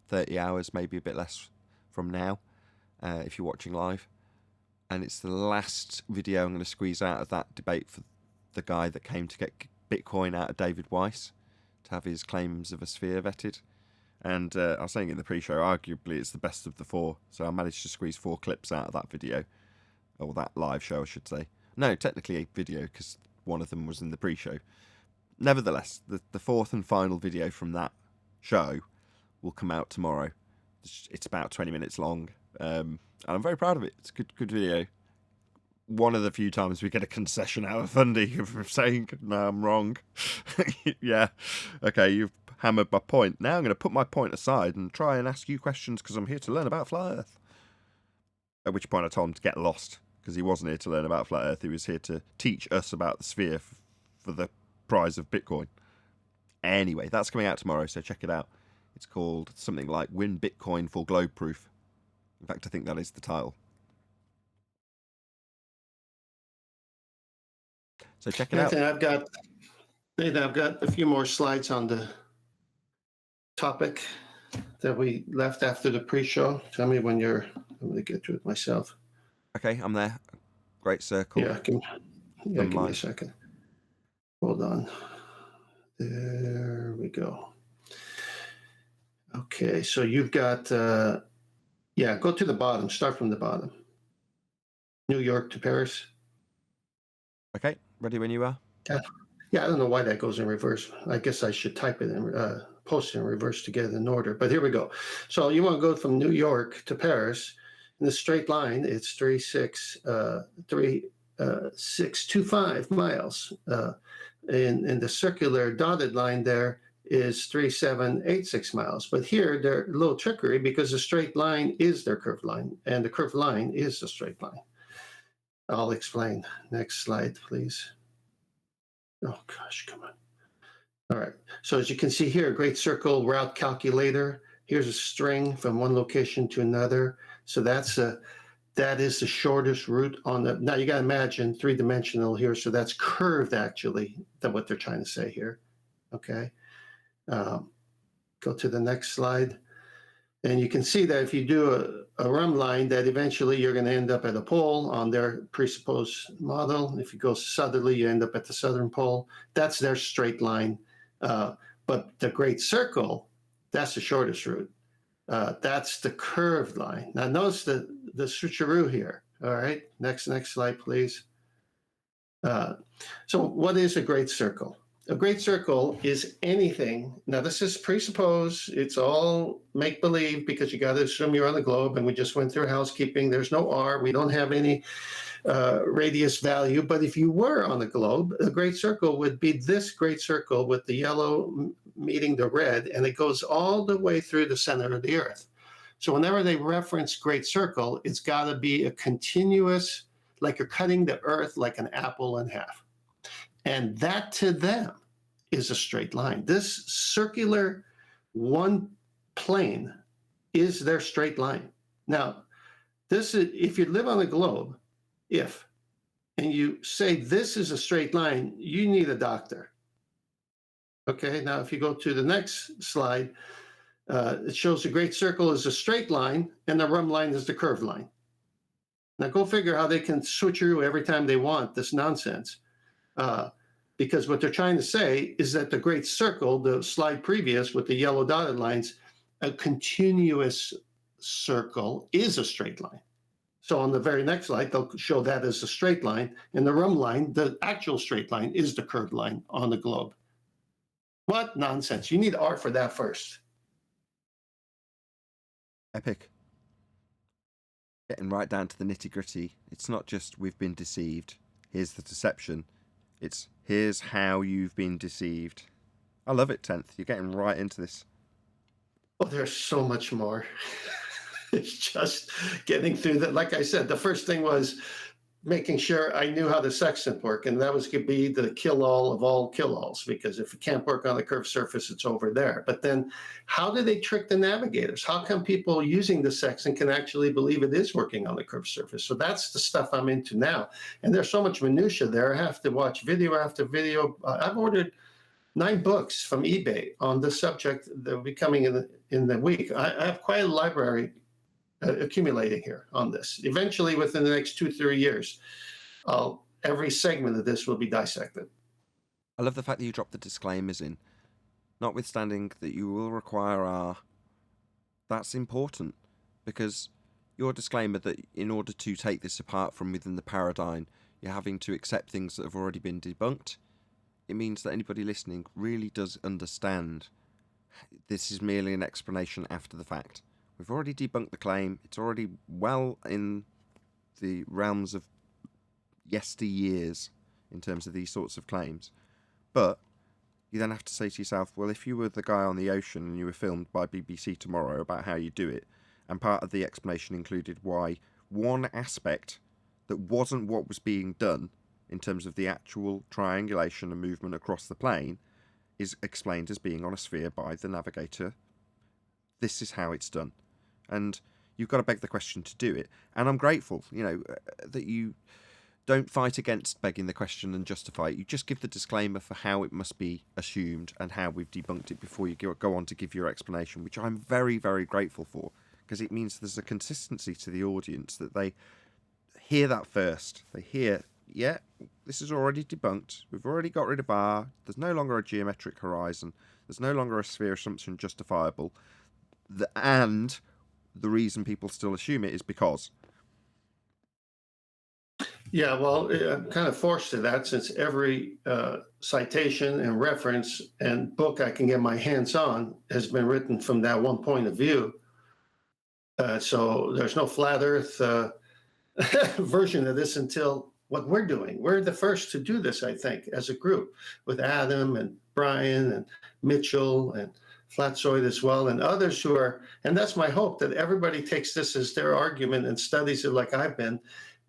30 hours, maybe a bit less from now, if you're watching live. And it's the last video I'm going to squeeze out of that debate for the guy that came to get Bitcoin out of David Weiss to have his claims of a sphere vetted. And I was saying in the pre-show, arguably it's the best of the four. So I managed to squeeze 4 clips out of that video. Or that live show, I should say. No, technically a video, because one of them was in the pre-show. Nevertheless, the fourth and final video from that show will come out tomorrow. It's about 20 minutes long. And I'm very proud of it. It's a good video. One of the few times we get a concession out of Fundy for saying, no, I'm wrong. Yeah. Okay, you've hammered my point. Now I'm going to put my point aside and try and ask you questions because I'm here to learn about flat Earth. At which point I told him to get lost because he wasn't here to learn about flat Earth. He was here to teach us about the sphere for the prize of Bitcoin. Anyway, that's coming out tomorrow, so check it out. It's called something like Win Bitcoin for Globe Proof. In fact, I think that is the title. So check it out. Nathan, I've got a few more slides on the topic that we left after the pre-show. Tell me when I'm going to get to it myself. Okay, I'm there. Great circle. Yeah, give me a second. Hold on. There we go. Okay, so you've got, go to the bottom. Start from the bottom. New York to Paris. Okay, ready when you are. Yeah, I don't know why that goes in reverse. I guess I should type it and post it in reverse to get it in order. But here we go. So you want to go from New York to Paris in a straight line. It's 3625 miles. And the circular dotted line there is 3786 miles. But here, they're a little trickery because the straight line is their curved line, and the curved line is the straight line. I'll explain. Next slide, please. Oh, gosh, come on. All right. So as you can see here, great circle route calculator. Here's a string from one location to another. So that is the shortest route on the, now you got to imagine 3-dimensional here. So that's curved actually, than what they're trying to say here. Okay. Go to the next slide. And you can see that if you do a run line, that eventually you're going to end up at a pole on their presupposed model. If you go southerly, you end up at the southern pole. That's their straight line. But the great circle, that's the shortest route. That's the curved line. Now notice the switcheroo here. All right, next slide, please. So what is a great circle? A great circle is anything. Now this is presuppose. It's all make believe because you got to assume you're on the globe, and we just went through housekeeping. There's no R. We don't have any radius value. But if you were on the globe, a great circle would be this great circle with the yellow meeting the red, and it goes all the way through the center of the Earth. So whenever they reference great circle, it's got to be a continuous, like you're cutting the Earth like an apple in half. And that to them is a straight line. This circular one plane is their straight line. Now, this is, if you live on the globe, and you say this is a straight line, you need a doctor. Okay, now if you go to the next slide, it shows the great circle is a straight line and the run line is the curved line. Now go figure how they can switch you every time they want this nonsense. Because what they're trying to say is that the great circle, the slide previous with the yellow dotted lines, a continuous circle is a straight line. So on the very next slide, they'll show that as a straight line. And the run line, the actual straight line, is the curved line on the globe. What nonsense. You need R for that first. Epic. Getting right down to the nitty gritty. It's not just we've been deceived. Here's the deception. It's here's how you've been deceived. I love it, 10th. You're getting right into this. Oh, there's so much more. It's just getting through that. Like I said, the first thing was making sure I knew how the sextant worked, and that was going to be the kill-all of all kill-alls, because if it can't work on the curved surface, it's over there. But then how do they trick the navigators? How come people using the sextant can actually believe it is working on the curved surface? So that's the stuff I'm into now. And there's so much minutia there. I have to watch video after video. I've ordered 9 books from eBay on this subject that will be coming in the week. I have quite a library accumulating here on this. Eventually, within the next 2-3 years, every segment of this will be dissected. I love the fact that you dropped the disclaimers in. Notwithstanding that you will require R, that's important, because your disclaimer that in order to take this apart from within the paradigm, you're having to accept things that have already been debunked. It means that anybody listening really does understand this is merely an explanation after the fact. We've already debunked the claim. It's already well in the realms of yesteryears in terms of these sorts of claims. But you then have to say to yourself, well, if you were the guy on the ocean and you were filmed by BBC tomorrow about how you do it, and part of the explanation included why one aspect that wasn't what was being done in terms of the actual triangulation and movement across the plane is explained as being on a sphere by the navigator, this is how it's done. And you've got to beg the question to do it. And I'm grateful, that you don't fight against begging the question and justify it. You just give the disclaimer for how it must be assumed and how we've debunked it before you go on to give your explanation, which I'm very, very grateful for, because it means there's a consistency to the audience, that they hear that first. They hear, yeah, this is already debunked. We've already got rid of R. There's no longer a geometric horizon. There's no longer a sphere assumption justifiable. And the reason people still assume it is because. Yeah, well, I'm kind of forced to that, since every citation and reference and book I can get my hands on has been written from that one point of view. So there's no flat Earth version of this until what we're doing. We're the first to do this, I think, as a group, with Adam and Brian and Mitchell and Flatzoid as well, and others who are, and that's my hope, that everybody takes this as their argument and studies it like I've been,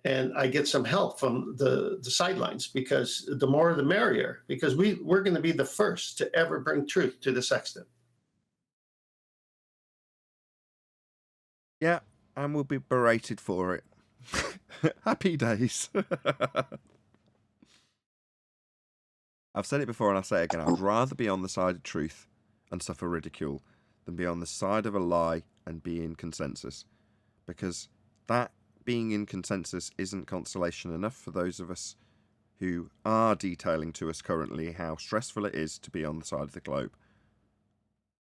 and I get some help from the sidelines, because the more the merrier, because we're going to be the first to ever bring truth to the sextant. Yeah, and we'll be berated for it. Happy days. I've said it before and I'll say it again. I'd rather be on the side of truth and suffer ridicule than be on the side of a lie and be in consensus. Because that being in consensus isn't consolation enough for those of us who are detailing to us currently how stressful it is to be on the side of the globe.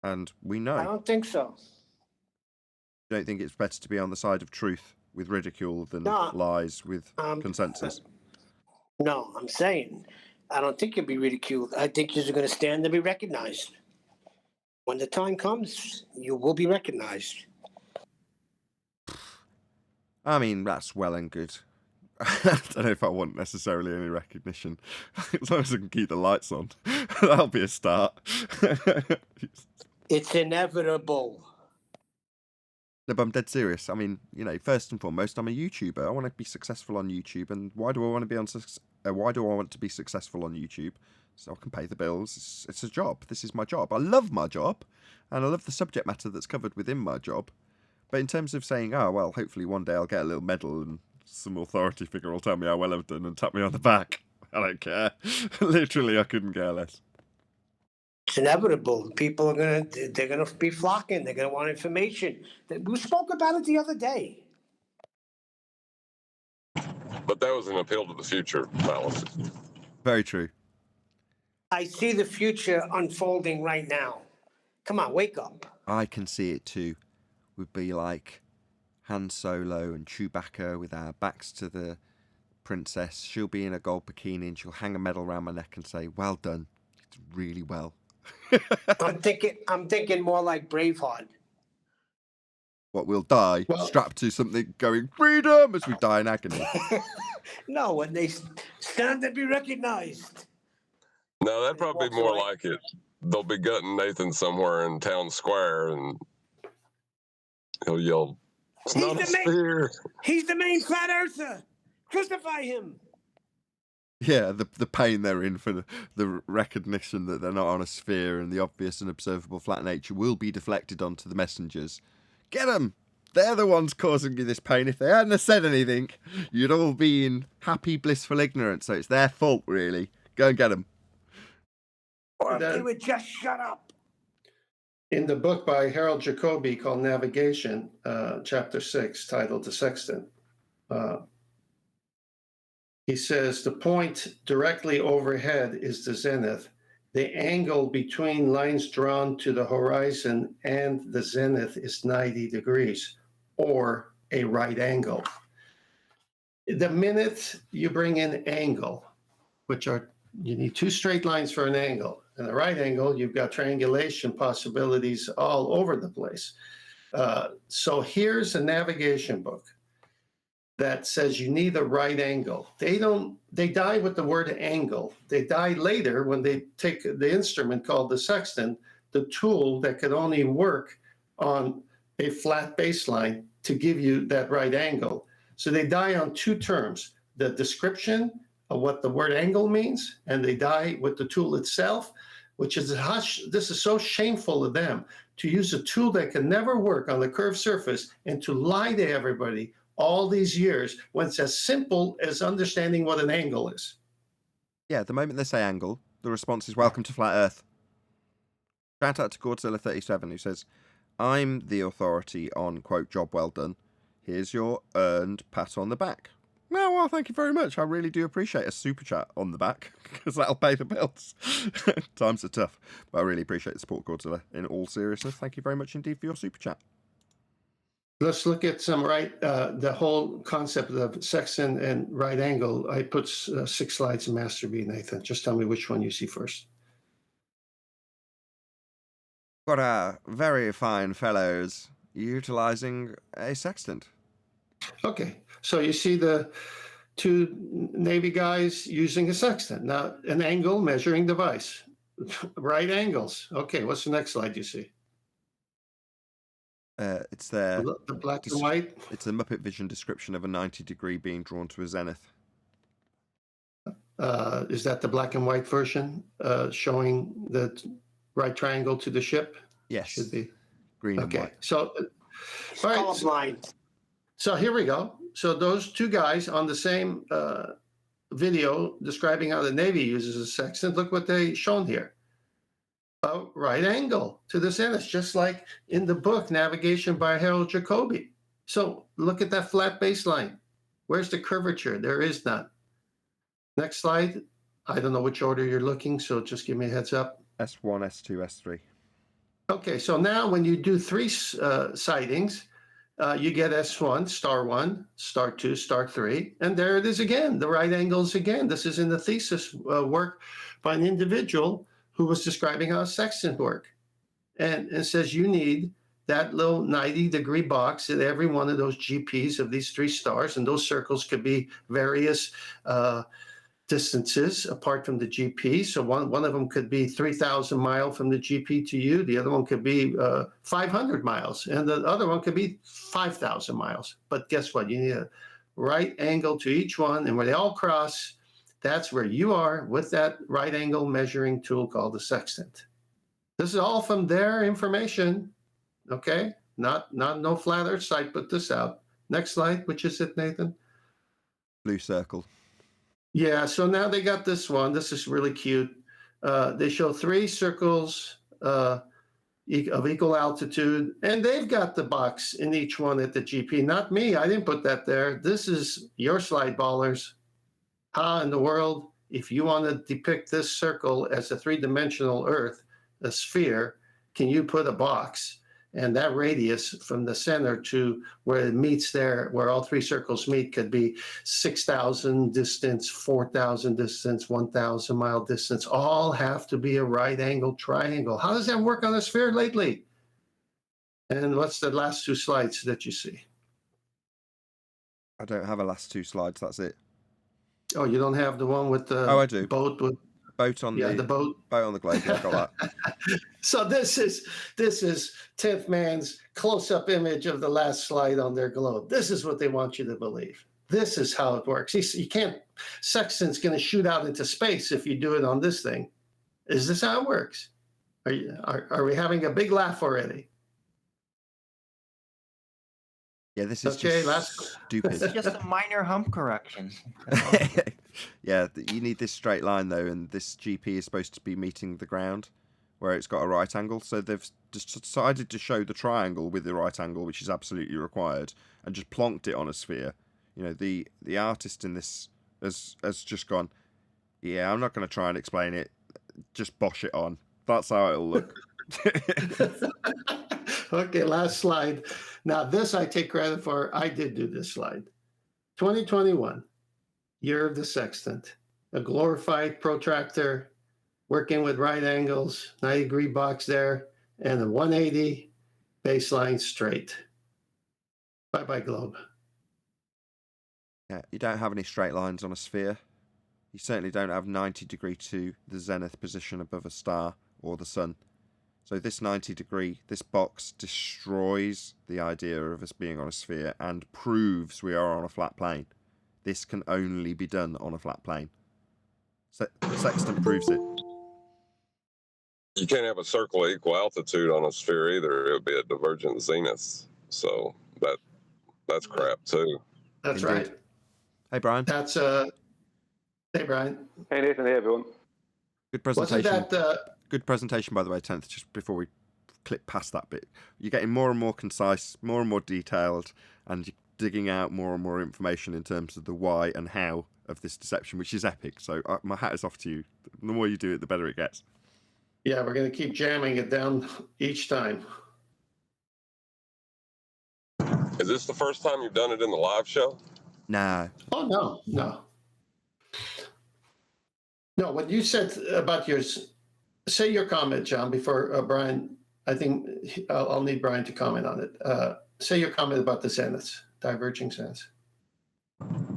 And we know. I don't think so. You don't think it's better to be on the side of truth with ridicule than No, lies with consensus? No, I'm saying I don't think you'll be ridiculed. I think you're going to stand and be recognized. When the time comes, you will be recognized. I mean, that's well and good. I don't know if I want necessarily any recognition. As long as I can keep the lights on, that'll be a start. It's inevitable. No, but I'm dead serious. I mean, first and foremost, I'm a YouTuber. I want to be successful on YouTube, and why do I want to be why do I want to be successful on YouTube? So I can pay the bills. It's a job. This is my job. I love my job, and I love the subject matter that's covered within my job. But in terms of saying, oh well, hopefully one day I'll get a little medal and some authority figure will tell me how well I've done and tap me on the back, I don't care. Literally, I couldn't care less. It's inevitable. People they're gonna be flocking. They're gonna want information. We spoke about it the other day. But that was an appeal to the future fallacy. Very true. I see the future unfolding right now. Come on, wake up. I can see it too. We'd be like Han Solo and Chewbacca with our backs to the princess. She'll be in a gold bikini and she'll hang a medal around my neck and say, "Well done. You did really well." I'm thinking more like Braveheart. What, we'll die strapped to something going freedom as we die in agony? No, when they stand to be recognized. No, that'd probably be more like it. They'll be gutting Nathan somewhere in town square, and he'll yell, "It's not a sphere." He's the main flat earther. Crucify him. Yeah, the pain they're in for the recognition that they're not on a sphere, and the obvious and observable flat nature will be deflected onto the messengers. Get them! They're the ones causing you this pain. If they hadn't have said anything, you'd all be in happy, blissful ignorance. So it's their fault, really. Go and get them. Or if they would just shut up. In the book by Harold Jacobi called Navigation, chapter 6, titled The Sextant, he says, the point directly overhead is the zenith. The angle between lines drawn to the horizon and the zenith is 90 degrees, or a right angle. The minute you bring in angle, you need two straight lines for an angle. And the right angle, you've got triangulation possibilities all over the place. So here's a navigation book that says you need a right angle. They die with the word angle. They die later when they take the instrument called the sextant, the tool that could only work on a flat baseline to give you that right angle. So they die on two terms, the description of what the word angle means, and they die with the tool itself, which is this is so shameful of them to use a tool that can never work on the curved surface and to lie to everybody all these years when it's as simple as understanding what an angle is. Yeah, the moment they say angle, the response is welcome to Flat Earth. Shout out to Godzilla37 who says, I'm the authority on, quote, job well done. Here's your earned pat on the back. No, well, thank you very much. I really do appreciate a super chat on the back because that'll pay the bills. Times are tough, but I really appreciate the support, Godzilla. In all seriousness, thank you very much indeed for your super chat. Let's look at the whole concept of sextant and right angle. I put 6 slides in Master B, Nathan. Just tell me which one you see first. Got our very fine fellows utilizing a sextant. Okay, so you see the two Navy guys using a sextant. Now, an angle measuring device. right angles. Okay, what's the next slide you see? It's there. The black and white. It's a Muppet Vision description of a 90-degree being drawn to a zenith. Is that the black and white version showing the right triangle to the ship? Yes. Should be. Green and Okay, white. so, all right. Colorblind. So here we go. So those two guys on the same video describing how the Navy uses a sextant, look what they shown here. A right angle to the zenith, just like in the book Navigation by Harold Jacobi. So look at that flat baseline. Where's the curvature? There is none. Next slide. I don't know which order you're looking, so just give me a heads up. S1, S2, S3. Okay, so now when you do three sightings, you get S1, star 1, star 2, star 3, and there it is again, the right angles again. This is in the thesis work by an individual who was describing how a sextant work. And it says you need that little 90-degree box at every one of those GPs of these three stars, and those circles could be various distances apart from the GP. So one of them could be 3,000 miles from the GP to you. The other one could be 500 miles, and the other one could be 5,000 miles. But guess what? You need a right angle to each one, and where they all cross, that's where you are with that right angle measuring tool called the sextant. This is all from their information, okay? Not no flat earth site put this out. Next slide, which is it, Nathan? Blue circle. Yeah, so now they got this one. This is really cute. They show three circles of equal altitude, and they've got the box in each one at the GP. Not me. I didn't put that there. This is your slide, ballers. How in the world, if you want to depict this circle as a three-dimensional Earth, a sphere, can you put a box? And that radius from the center to where it meets there, where all three circles meet, could be 6,000 distance, 4,000 distance, 1,000 mile distance. All have to be a right angle triangle. How does that work on a sphere lately? And what's the last two slides that you see? I don't have a last two slides. That's it. Oh, you don't have the one with the I do. boat with Boat on the boat. Boat on the globe. Yeah, I got that. So this is 10th man's close-up image of the last slide on their globe. This is what they want you to believe. This is how it works. You can't, sextant's going to shoot out into space if you do it on this thing. Is this how it works? Are we having a big laugh already? Yeah, this is Okay, just stupid. It's just a minor hump correction. Yeah, you need this straight line though, and this GP is supposed to be meeting the ground where it's got a right angle. So they've just decided to show the triangle with the right angle, which is absolutely required, and just plonked it on a sphere. You know, the artist in this has just gone, yeah, I'm not going to try and explain it. Just bosh it on. That's how it'll look. Okay, last slide. Now this I take credit for. I did do this slide. 2021, year of the sextant. A glorified protractor, working with right angles, 90-degree box there, and a 180 baseline straight. Bye-bye, globe. Yeah, you don't have any straight lines on a sphere. You certainly don't have 90-degree to the zenith position above a star or the sun. So this 90-degree, this box destroys the idea of us being on a sphere and proves we are on a flat plane. This can only be done on a flat plane. Sextant proves it. You can't have a circle of equal altitude on a sphere either. It would be a divergent zenith. So that's crap too. That's Indeed. right. Hey, Brian. That's hey, Brian. Hey, Nathan. Hey, everyone. Good presentation. Wasn't that Good presentation, by the way, 10th, just before we clip past that bit. You're getting more and more concise, more and more detailed, and you're digging out more and more information in terms of the why and how of this deception, which is epic. So my hat is off to you. The more you do it, the better it gets. Yeah, we're going to keep jamming it down each time. Is this the first time you've done it in the live show? Nah. Oh, no. No, what you said about yours, say your comment, John, before Brian, I think I'll need Brian to comment on it. Say your comment about the zeniths, diverging zeniths.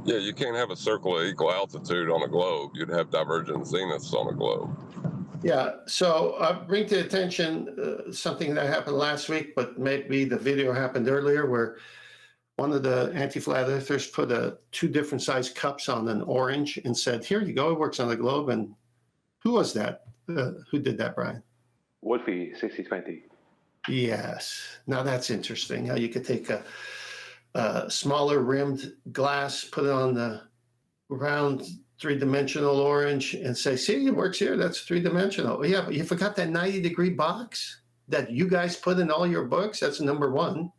Yeah, you can't have a circle of equal altitude on a globe. You'd have divergent zeniths on a globe. Yeah, so bring to attention something that happened last week, but maybe the video happened earlier, where one of the anti-flat earthers put two different size cups on an orange and said, "Here you go, it works on the globe." And who was that? Who did that, Brian? Wolfie 6020. Yes. Now that's interesting. How you could take a smaller rimmed glass, put it on the round three-dimensional orange and say, "See, it works here. That's three-dimensional." Yeah, but you forgot that 90-degree box that you guys put in all your books. That's number one.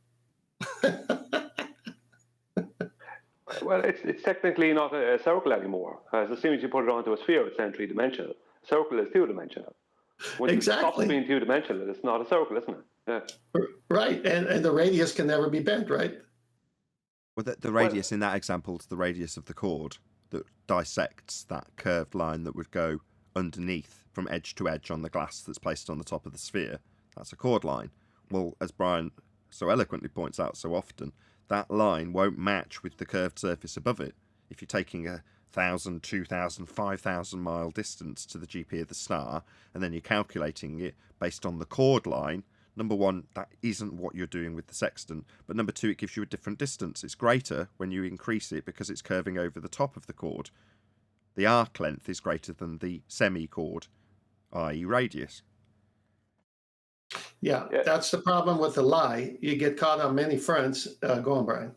Well, it's technically not a circle anymore. As soon as you put it onto a sphere, it's then three-dimensional. A circle is two-dimensional. When you stop being two-dimensional, it's not a circle, isn't it? Yeah. Right, and the radius can never be bent, right? Well, the radius in that example is the radius of the chord that dissects that curved line that would go underneath from edge to edge on the glass that's placed on the top of the sphere. That's a chord line. Well, as Brian so eloquently points out so often, that line won't match with the curved surface above it. If you're taking a 1,000, 2,000, 5,000 mile distance to the GP of the star, and then you're calculating it based on the chord line, number one, that isn't what you're doing with the sextant, but number two, it gives you a different distance. It's greater when you increase it because it's curving over the top of the chord. The arc length is greater than the semi-chord, i.e. radius. Yeah, that's the problem with the lie. You get caught on many fronts. Go on, Brian.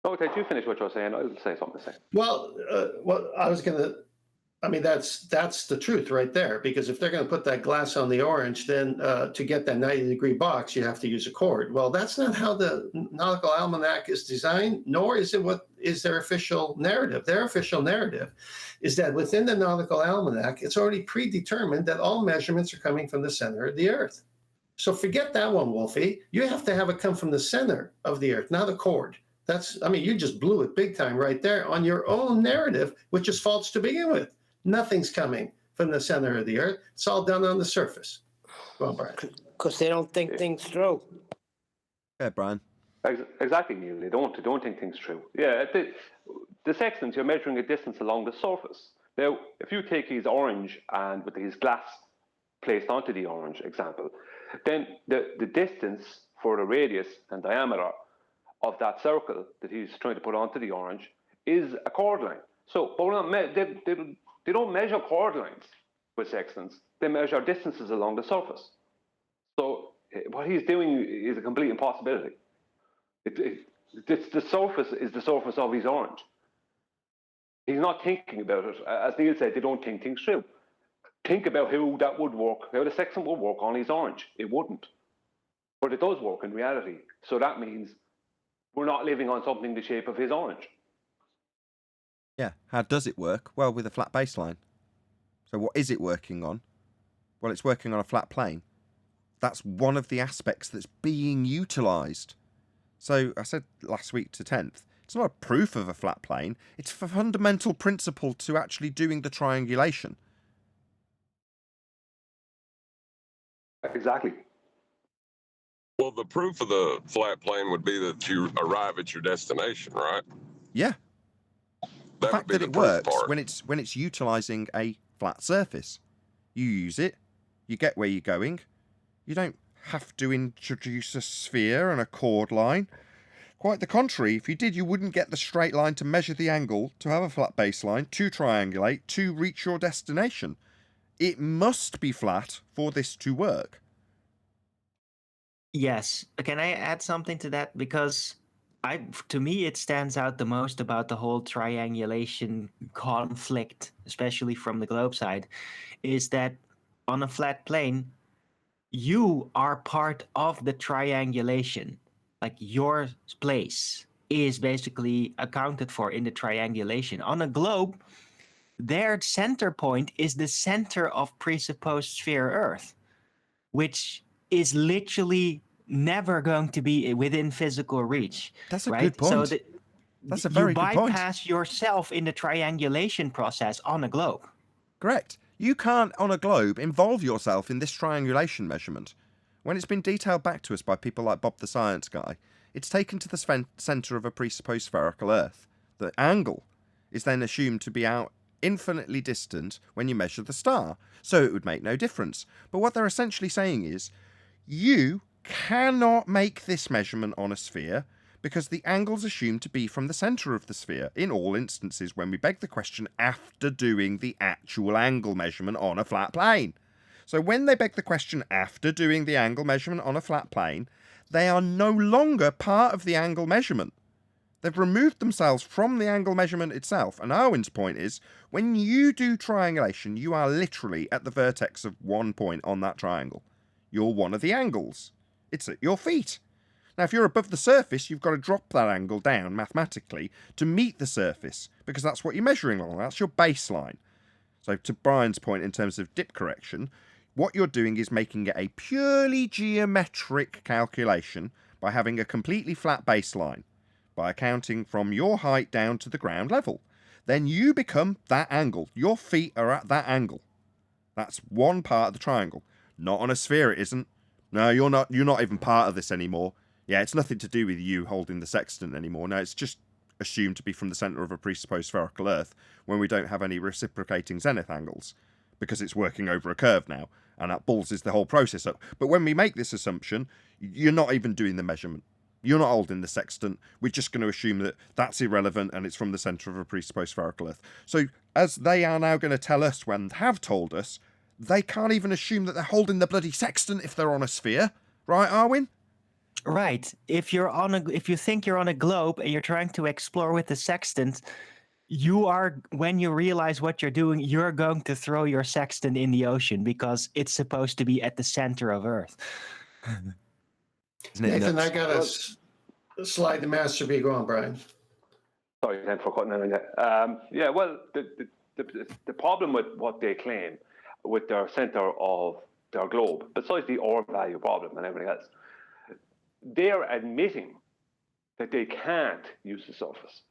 Okay, you finish what you're saying. I'll say something to say. Well, I was going to, I mean, that's the truth right there, because if they're going to put that glass on the orange, then to get that 90-degree box, you have to use a chord. Well, that's not how the Nautical Almanac is designed, nor is it what is their official narrative. Their official narrative is that within the Nautical Almanac, it's already predetermined that all measurements are coming from the center of the Earth. So forget that one, Wolfie. You have to have it come from the center of the Earth, not a chord. I mean, you just blew it big time right there on your own narrative, which is false to begin with. Nothing's coming from the center of the Earth. It's all done on the surface. Go on, Brian. Because they don't think things through. Yeah, Brian. Exactly, Neil. They don't think things through. Yeah, the sextant, you're measuring a distance along the surface. Now, if you take his orange and with his glass placed onto the orange example, then the distance for the radius and diameter of that circle that he's trying to put onto the orange is a chord line. So, but they don't measure chord lines with sextants. They measure distances along the surface. So what he's doing is a complete impossibility. The surface is the surface of his orange. He's not thinking about it. As Neil said, they don't think things through. Think about how that would work, how the sextant would work on his orange. It wouldn't. But it does work in reality. So that means we're not living on something the shape of his orange. Yeah, how does it work? Well, with a flat baseline. So what is it working on? Well, it's working on a flat plane. That's one of the aspects that's being utilised. So I said last week to 10th, it's not a proof of a flat plane. It's a fundamental principle to actually doing the triangulation. Exactly. Well, the proof of the flat plane would be that you arrive at your destination, right? Yeah. The fact that it works when it's utilising a flat surface. You use it, you get where you're going. You don't have to introduce a sphere and a chord line. Quite the contrary, if you did, you wouldn't get the straight line to measure the angle, to have a flat baseline, to triangulate, to reach your destination. It must be flat for this to work. Yes. Can I add something to that? Because to me, it stands out the most about the whole triangulation conflict, especially from the globe side, is that on a flat plane, you are part of the triangulation. Like your place is basically accounted for in the triangulation. On a globe, their center point is the center of presupposed sphere Earth, which is literally never going to be within physical reach. That's a right? good point. So that's a very good point. You bypass yourself in the triangulation process on a globe. Correct. You can't, on a globe, involve yourself in this triangulation measurement. When it's been detailed back to us by people like Bob the Science Guy, it's taken to the centre of a presupposed spherical Earth. The angle is then assumed to be out infinitely distant when you measure the star, so it would make no difference. But what they're essentially saying is, you cannot make this measurement on a sphere because the angle's assumed to be from the centre of the sphere in all instances when we beg the question after doing the actual angle measurement on a flat plane. So when they beg the question after doing the angle measurement on a flat plane, they are no longer part of the angle measurement. They've removed themselves from the angle measurement itself. And Arwin's point is, when you do triangulation, you are literally at the vertex of one point on that triangle. You're one of the angles. It's at your feet. Now, if you're above the surface, you've got to drop that angle down mathematically to meet the surface, because that's what you're measuring along. That's your baseline. So to Brian's point in terms of dip correction, what you're doing is making it a purely geometric calculation by having a completely flat baseline, by accounting from your height down to the ground level. Then you become that angle. Your feet are at that angle. That's one part of the triangle. Not on a sphere, it isn't. No, you're not even part of this anymore. Yeah, it's nothing to do with you holding the sextant anymore. No, it's just assumed to be from the centre of a presupposed spherical Earth when we don't have any reciprocating zenith angles, because it's working over a curve now, and that balls the whole process up. But when we make this assumption, you're not even doing the measurement. You're not holding the sextant. We're just going to assume that that's irrelevant and it's from the centre of a presupposed spherical Earth. So as they are now going to tell us and have told us, they can't even assume that they're holding the bloody sextant if they're on a sphere. Right, Arwin? Right. If you think you're on a globe and you're trying to explore with the sextant, when you realize what you're doing, you're going to throw your sextant in the ocean because it's supposed to be at the center of Earth. Nathan, I got a slide to Master B. Go on, Brian. Sorry, thanks for cutting in there. Yeah, well, the problem with what they claim with their center of their globe, besides the R value problem and everything else, they're admitting that they can't use the surface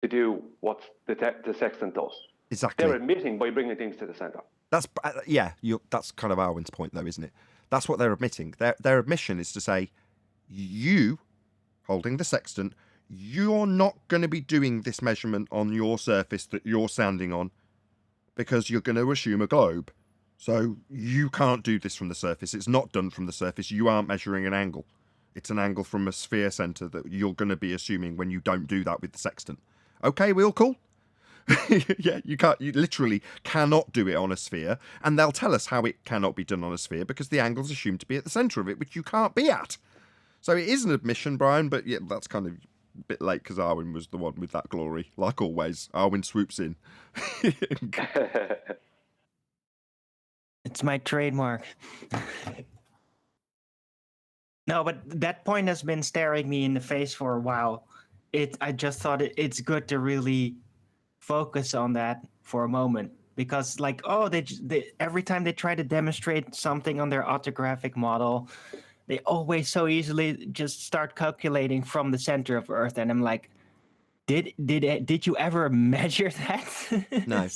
to do what the sextant does. Exactly. They're admitting by bringing things to the center. That's that's kind of Arwin's point, though, isn't it? That's what they're admitting. Their admission is to say, you, holding the sextant, you're not going to be doing this measurement on your surface that you're standing on because you're going to assume a globe. So you can't do this from the surface. It's not done from the surface. You aren't measuring an angle. It's an angle from a sphere centre that you're going to be assuming when you don't do that with the sextant. Okay, we all cool? Yeah, you literally cannot do it on a sphere, and they'll tell us how it cannot be done on a sphere because the angle's assumed to be at the centre of it, which you can't be at. So it is an admission, Brian, but yeah, that's kind of a bit late because Arwin was the one with that glory. Like always, Arwin swoops in. It's my trademark. No, but that point has been staring me in the face for a while. I just thought it's good to really focus on that for a moment, because like, they every time they try to demonstrate something on their autographic model, they always so easily just start calculating from the center of Earth, and I'm like, did you ever measure that? No.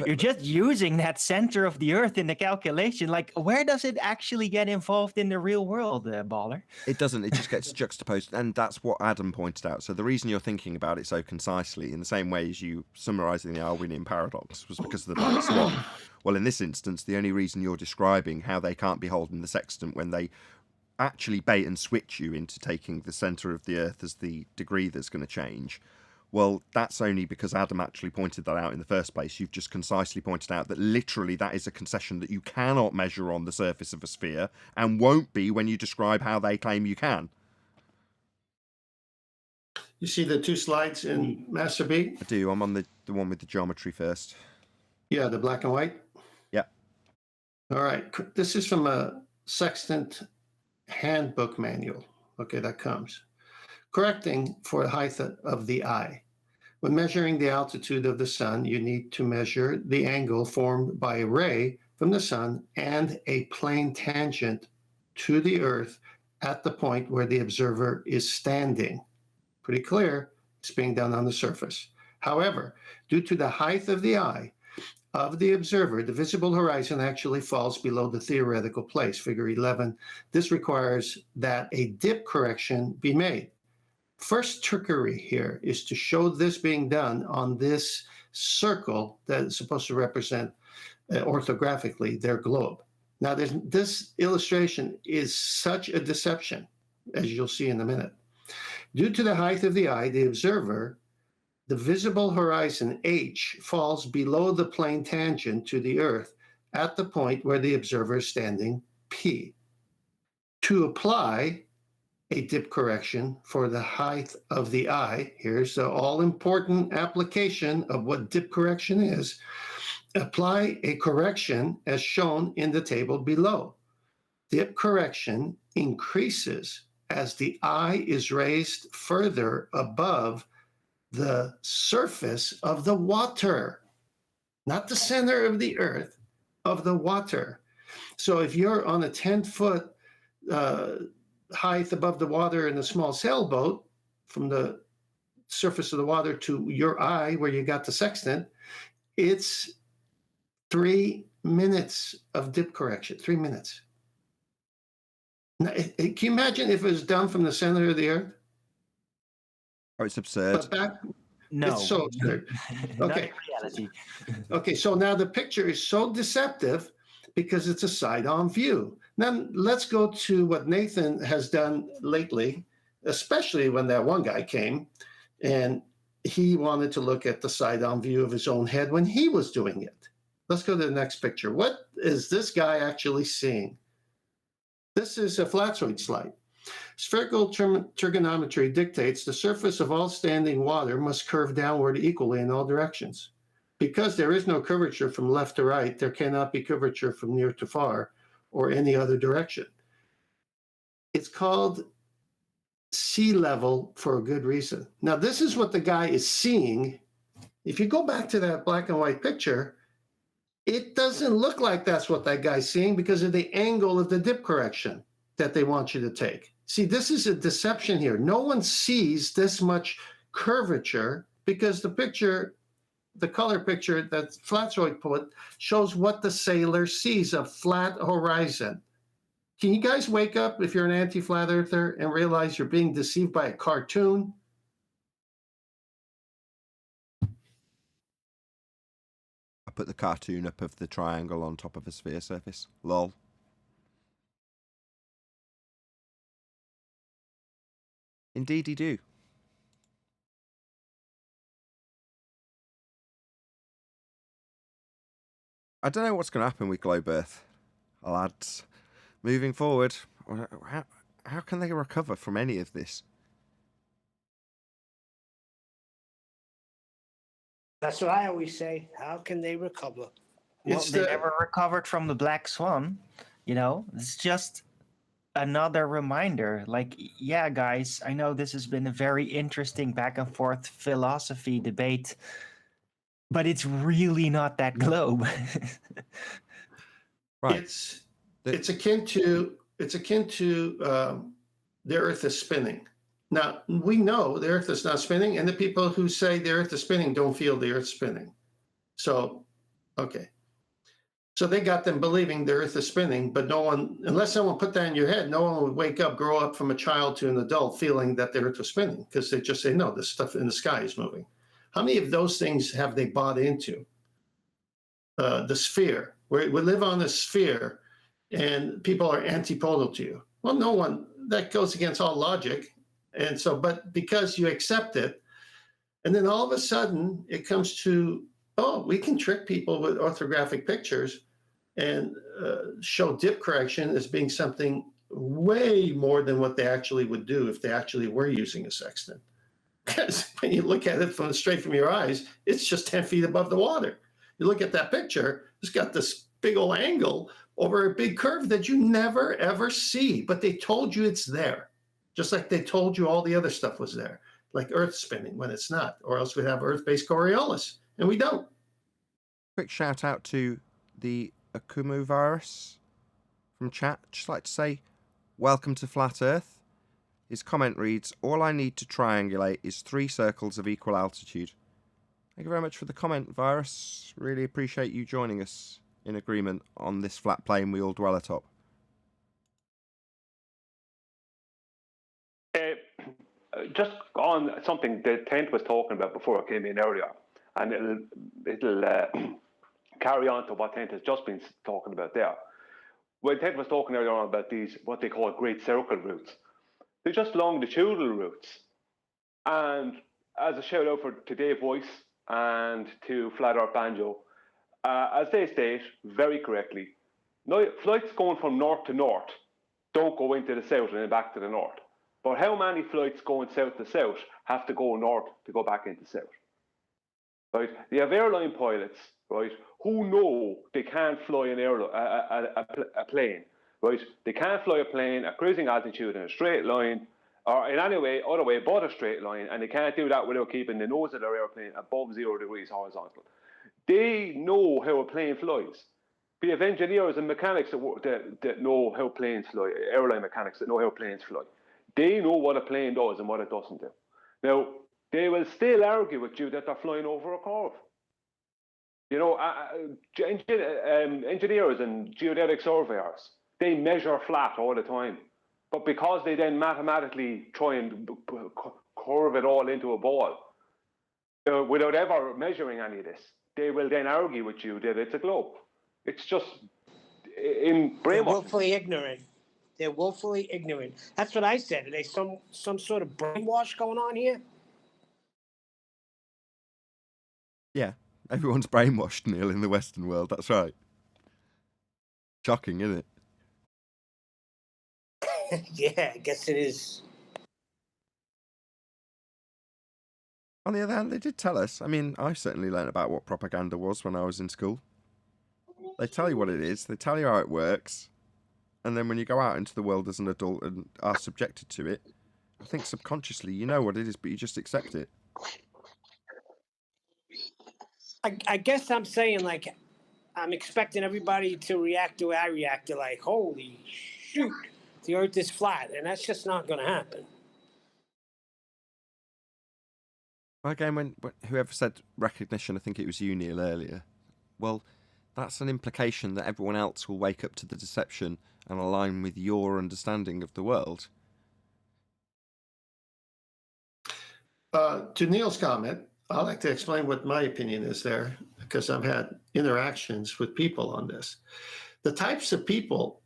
You're just using that center of the Earth in the calculation. Like, where does it actually get involved in the real world, Baller? It doesn't. It just gets juxtaposed, and that's what Adam pointed out. So the reason you're thinking about it so concisely, in the same way as you summarising the Arwinian paradox, was because of the black swan. Well, in this instance, the only reason you're describing how they can't be holding the sextant when they actually bait and switch you into taking the centre of the Earth as the degree that's going to change. Well, that's only because Adam actually pointed that out in the first place. You've just concisely pointed out that literally that is a concession that you cannot measure on the surface of a sphere and won't be when you describe how they claim you can. You see the two slides in Master B? I do. I'm on the one with the geometry first. Yeah, the black and white? Yeah. All right. This is from a sextant handbook manual. Okay, that comes. Correcting for the height of the eye. When measuring the altitude of the sun, you need to measure the angle formed by a ray from the sun and a plane tangent to the Earth at the point where the observer is standing. Pretty clear, it's being done on the surface. However, due to the height of the eye of the observer, the visible horizon actually falls below the theoretical place, figure 11. This requires that a dip correction be made. First trickery here is to show this being done on this circle that is supposed to represent orthographically their globe. Now, this illustration is such a deception, as you'll see in a minute. Due to the height of the eye, the observer, the visible horizon H falls below the plane tangent to the Earth at the point where the observer is standing, P. To apply a dip correction for the height of the eye, here's the all-important application of what dip correction is. Apply a correction as shown in the table below. Dip correction increases as the eye is raised further above the surface of the water, not the center of the Earth, of the water. So if you're on a 10-foot height above the water in a small sailboat, from the surface of the water to your eye where you got the sextant, it's 3 minutes of dip correction, 3 minutes. Now, can you imagine if it was done from the center of the Earth? Oh, it's absurd. But No. it's so absurd. Not Okay. in reality. Okay, so now the picture is so deceptive because it's a side-on view. Then let's go to what Nathan has done lately, especially when that one guy came and he wanted to look at the side-on view of his own head when he was doing it. Let's go to the next picture. What is this guy actually seeing? This is a flatzoid slide. Spherical trigonometry dictates the surface of all standing water must curve downward equally in all directions. Because there is no curvature from left to right, there cannot be curvature from near to far or any other direction. It's called sea level for a good reason. Now, this is what the guy is seeing. If you go back to that black and white picture, it doesn't look like that's what that guy's seeing because of the angle of the dip correction that they want you to take. See, this is a deception here. No one sees this much curvature because the picture, the color picture that Flatzoid put, shows what the sailor sees, a flat horizon. Can you guys wake up if you're an anti-flat earther and realize you're being deceived by a cartoon? I put the cartoon up of the triangle on top of a sphere surface. Lol. Indeedy do. I don't know what's going to happen with Globe Earth, lads. Moving forward, how can they recover from any of this? That's what I always say. How can they recover? Well, they never recovered from the Black Swan. You know, it's just another reminder. Like, yeah, guys, I know this has been a very interesting back and forth philosophy debate, but it's really not that globe. Right. It's akin to the Earth is spinning. Now, we know the Earth is not spinning, and the people who say the Earth is spinning don't feel the Earth spinning. So, okay. So they got them believing the Earth is spinning, but no one, unless someone put that in your head, no one would wake up, grow up from a child to an adult feeling that the Earth was spinning, because they just say, no, this stuff in the sky is moving. How many of those things have they bought into? The sphere. We live on a sphere, and people are antipodal to you. Well, no one, that goes against all logic. And so, but because you accept it, and then all of a sudden it comes to, oh, we can trick people with orthographic pictures and show dip correction as being something way more than what they actually would do if they actually were using a sextant. Because when you look at it straight from your eyes, it's just 10 feet above the water. You look at that picture, it's got this big old angle over a big curve that you never, ever see, but they told you it's there. Just like they told you all the other stuff was there, like Earth spinning when it's not, or else we'd have Earth-based Coriolis, and we don't. Quick shout out to the Akumu virus from chat. Just like to say, welcome to Flat Earth. His comment reads, all I need to triangulate is 3 circles of equal altitude. Thank you very much for the comment, Virus. Really appreciate you joining us in agreement on this flat plane we all dwell atop. Just on something that Tent was talking about before I came in earlier, and it'll carry on to what Tent has just been talking about there. When Ted was talking earlier on about these, what they call great circle routes, they're just longitudinal routes. And as a shout out to Dave Weiss and to Flat Earth Banjo, as they state very correctly, flights going from north to north don't go into the south and then back to the north. But how many flights going south to south have to go north to go back into south? Right? You have airline pilots, right, who know they can't fly a plane, right? They can't fly a plane at cruising altitude in a straight line, or in any way, other way but a straight line, and they can't do that without keeping the nose of their airplane above 0 degrees horizontal. They know how a plane flies. We have engineers and mechanics that know how planes fly, airline mechanics that know how planes fly. They know what a plane does and what it doesn't do. Now, they will still argue with you that they're flying over a curve. You know, engineers and geodetic surveyors, they measure flat all the time. But because they then mathematically try and curve it all into a ball, without ever measuring any of this, they will then argue with you that it's a globe. It's just in brainwashing. They're willfully ignorant. They're willfully ignorant. That's what I said. Are they some sort of brainwash going on here? Yeah, everyone's brainwashed, Neil, in the Western world. That's right. Shocking, isn't it? Yeah, I guess it is. On the other hand, they did tell us. I mean, I certainly learned about what propaganda was when I was in school. They tell you what it is. They tell you how it works. And then when you go out into the world as an adult and are subjected to it, I think subconsciously you know what it is, but you just accept it. I guess I'm saying, like, I'm expecting everybody to react to how I react to, like, holy shoot, the earth is flat. And that's just not going to happen. Again, when whoever said recognition, I think it was you, Neil, earlier. Well, that's an implication that everyone else will wake up to the deception and align with your understanding of the world. To Neil's comment, I'd like to explain what my opinion is there, because I've had interactions with people on this. The types of people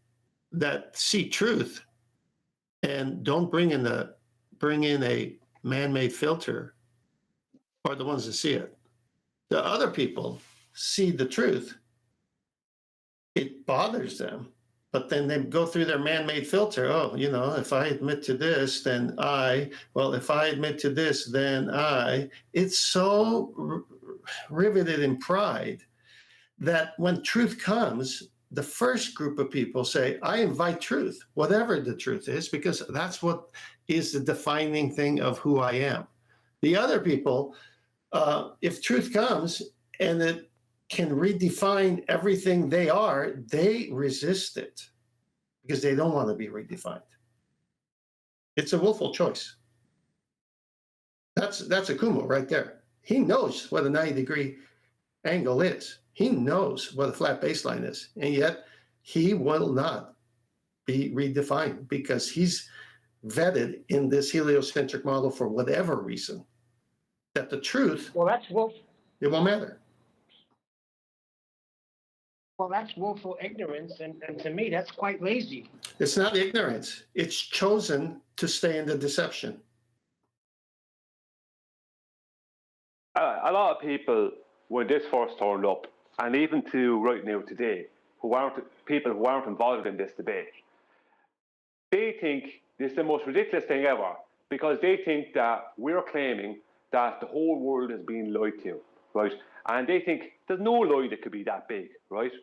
that see truth and don't bring in a man-made filter are the ones that see it. The other people see the truth. It bothers them, but then they go through their man-made filter. Oh, you know, if I admit to this, then if I admit to this, then it's so riveted in pride that when truth comes, the first group of people say, I invite truth, whatever the truth is, because that's what is the defining thing of who I am. The other people, if truth comes and it can redefine everything they are, they resist it because they don't want to be redefined. It's a willful choice. That's a Kumo right there. He knows what a 90-degree angle is. He knows what a flat baseline is, and yet he will not be redefined because he's vetted in this heliocentric model for whatever reason that the truth, Well, that's it won't matter. Well, that's willful ignorance, and to me, that's quite lazy. It's not ignorance. It's chosen to stay in the deception. A lot of people, when this first turned up, and even to right now today, people who aren't involved in this debate, they think this is the most ridiculous thing ever because they think that we're claiming that the whole world is being lied to, right? And they think there's no lie that could be that big, right?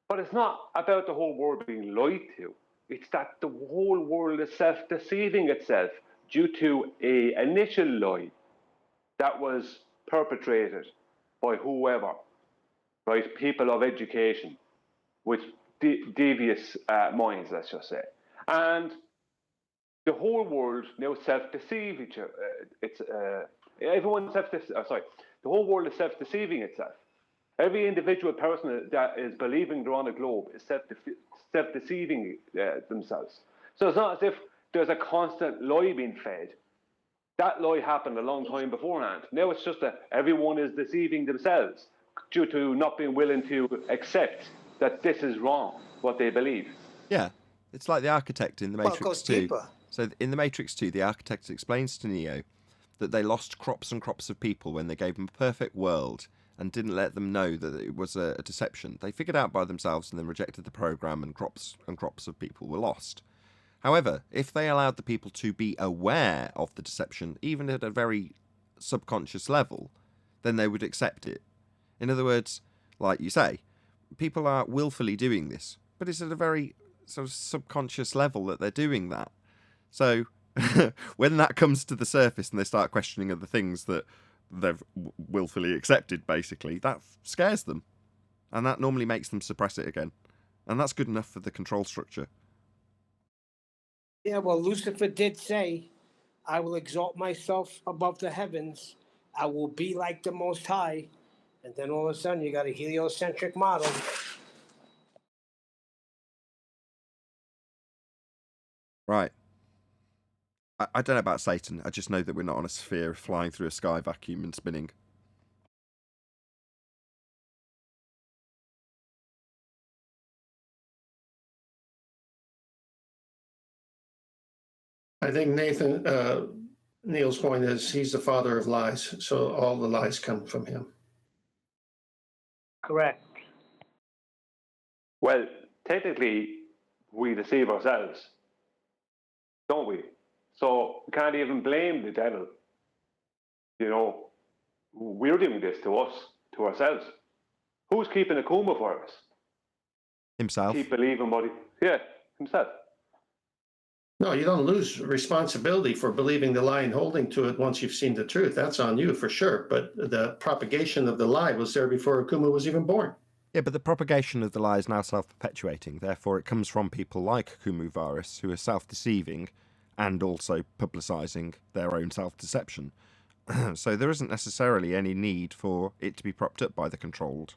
But it's not about the whole world being lied to. It's that the whole world is self-deceiving itself due to an initial lie that was perpetrated by whoever, right? People of education with devious minds, let's just say. And the whole world now self-deceive each other. The whole world is self-deceiving itself. Every individual person that is believing they're on a globe is self-deceiving themselves. So it's not as if there's a constant lie being fed. That lie happened a long time beforehand. Now it's just that everyone is deceiving themselves due to not being willing to accept that this is wrong, what they believe. Yeah, it's like the architect in The Well, it Matrix goes 2. deeper. So in The Matrix 2, the architect explains to Neo that they lost crops and crops of people when they gave them a perfect world and didn't let them know that it was a deception. They figured out by themselves and then rejected the program, and crops of people were lost. However, if they allowed the people to be aware of the deception, even at a very subconscious level, then they would accept it. In other words, like you say, people are willfully doing this, but it's at a very sort of subconscious level that they're doing that. So when that comes to the surface and they start questioning other things that they've willfully accepted, basically, that scares them. And that normally makes them suppress it again. And that's good enough for the control structure. Yeah, well, Lucifer did say, I will exalt myself above the heavens. I will be like the Most High. And then all of a sudden, you got a heliocentric model. Right. I don't know about Satan. I just know that we're not on a sphere flying through a sky vacuum and spinning. I think Neil's point is he's the father of lies, so all the lies come from him. Correct. Well, technically, we deceive ourselves, don't we? So we can't even blame the devil. You know, we're doing this to us, to ourselves. Who's keeping a coma for us? Himself. Keep believing what yeah, himself. No, you don't lose responsibility for believing the lie and holding to it once you've seen the truth. That's on you for sure. But the propagation of the lie was there before Akuma was even born. Yeah, but the propagation of the lie is now self-perpetuating. Therefore, it comes from people like Kumu Varus, who are self-deceiving and also publicising their own self-deception. So there isn't necessarily any need for it to be propped up by the controlled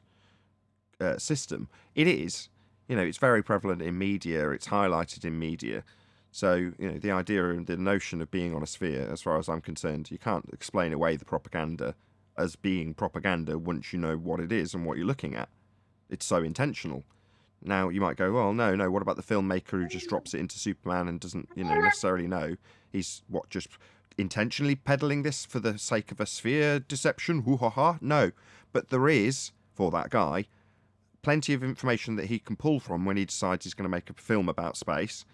system. It is, it's very prevalent in media. It's highlighted in media. So, the idea and the notion of being on a sphere, as far as I'm concerned, you can't explain away the propaganda as being propaganda once you know what it is and what you're looking at. It's so intentional. Now, you might go, well, no, what about the filmmaker who just drops it into Superman and doesn't, necessarily know? He's, just intentionally peddling this for the sake of a sphere deception? Hoo-ha-ha? No. But there is, for that guy, plenty of information that he can pull from when he decides he's going to make a film about space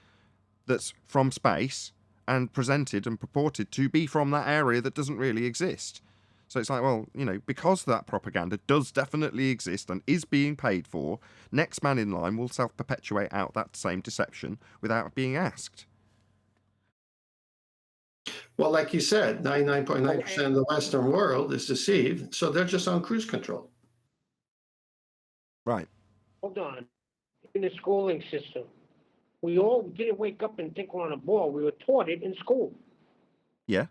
that's from space and presented and purported to be from that area that doesn't really exist. So it's like, well, because that propaganda does definitely exist and is being paid for, next man in line will self-perpetuate out that same deception without being asked. Well, like you said, 99.9% of the Western world is deceived, so they're just on cruise control. Right. Hold on. In the schooling system, we all didn't wake up and think we're on a ball. We were taught it in school. Yeah.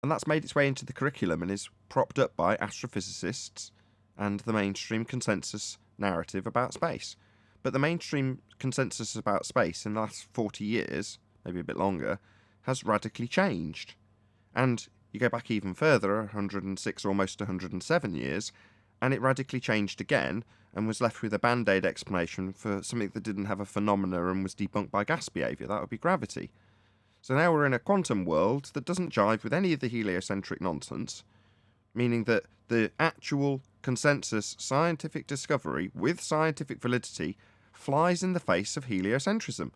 And that's made its way into the curriculum and is propped up by astrophysicists and the mainstream consensus narrative about space. But the mainstream consensus about space in the last 40 years, maybe a bit longer, has radically changed. And you go back even further, 106, almost 107 years, and it radically changed again and was left with a band-aid explanation for something that didn't have a phenomena and was debunked by gas behaviour. That would be gravity. So now we're in a quantum world that doesn't jive with any of the heliocentric nonsense, meaning that the actual consensus scientific discovery with scientific validity flies in the face of heliocentrism.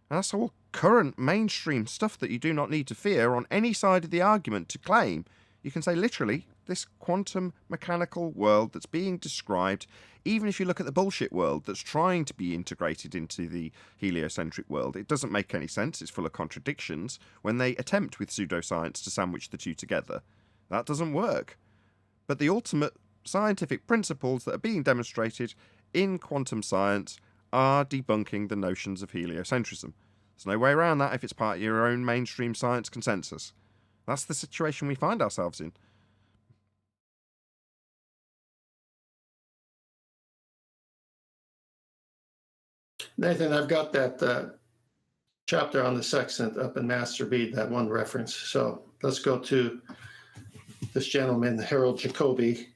And that's all current mainstream stuff that you do not need to fear on any side of the argument to claim. You can say literally, this quantum mechanical world that's being described, even if you look at the bullshit world that's trying to be integrated into the heliocentric world, it doesn't make any sense. It's full of contradictions when they attempt with pseudoscience to sandwich the two together. That doesn't work. But the ultimate scientific principles that are being demonstrated in quantum science are debunking the notions of heliocentrism. There's no way around that if it's part of your own mainstream science consensus. That's the situation we find ourselves in. Nathan, I've got that chapter on the sextant up in Master Bead, that one reference. So let's go to this gentleman, Harold Jacoby.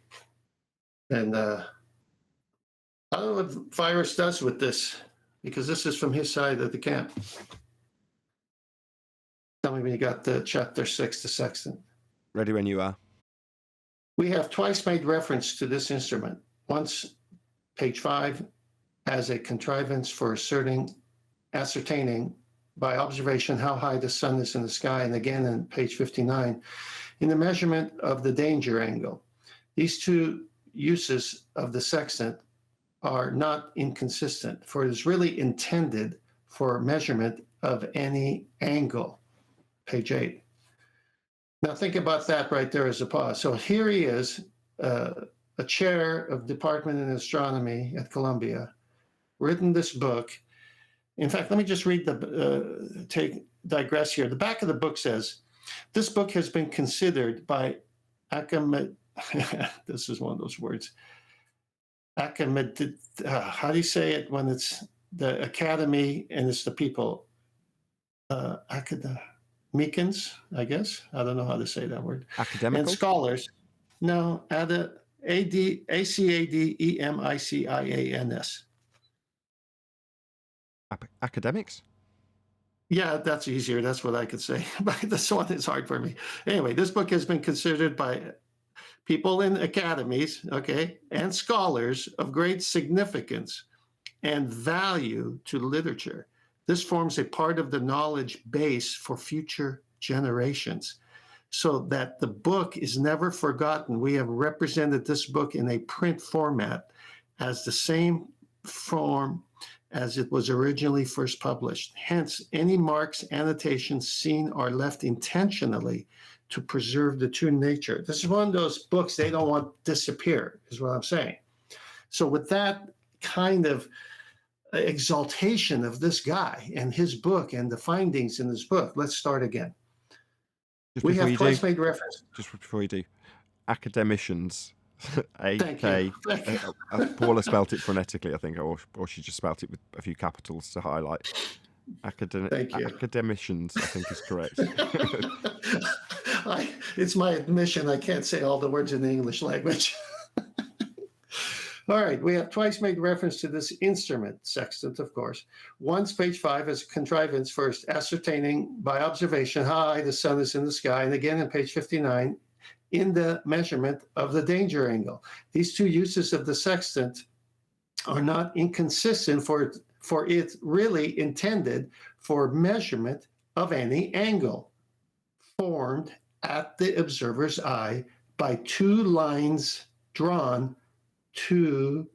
And I don't know what Virus does with this, because this is from his side of the camp. Tell me when you got the chapter 6, the sextant. Ready when you are. We have twice made reference to this instrument. Once, page 5, as a contrivance for ascertaining by observation how high the sun is in the sky, and again in page 59, in the measurement of the danger angle. These two uses of the sextant are not inconsistent, for it is really intended for measurement of any angle. Page 8. Now think about that right there as a pause. So here he is, a chair of Department in Astronomy at Columbia, written this book. In fact, let me just read digress here. The back of the book says, this book has been considered by this is one of those words. How do you say it when it's the Academy and it's the people? Academicians, I guess. I don't know how to say that word. Academical? And scholars. No, Academicians. Academics? Yeah, that's easier. That's what I could say. But this one is hard for me. Anyway, this book has been considered by people in academies, okay, and scholars of great significance and value to literature. This forms a part of the knowledge base for future generations, so that the book is never forgotten. We have represented this book in a print format as the same form as it was originally first published. Hence, any marks, annotations seen are left intentionally to preserve the true nature. This is one of those books they don't want to disappear, is what I'm saying. So with that kind of exaltation of this guy and his book and the findings in his book, let's start again. We have twice made reference. Just before you do, academicians. Thank you. Paula spelt it phonetically, I think, or she just spelt it with a few capitals to highlight. Thank you. Academicians, I think, is correct. It's my admission I can't say all the words in the English language. All right, we have twice made reference to this instrument, sextant, of course. Once, page 5, as contrivance for ascertaining by observation how high the sun is in the sky, and again in page 59, in the measurement of the danger angle. These two uses of the sextant are not inconsistent, for it really intended for measurement of any angle formed at the observer's eye by two lines drawn to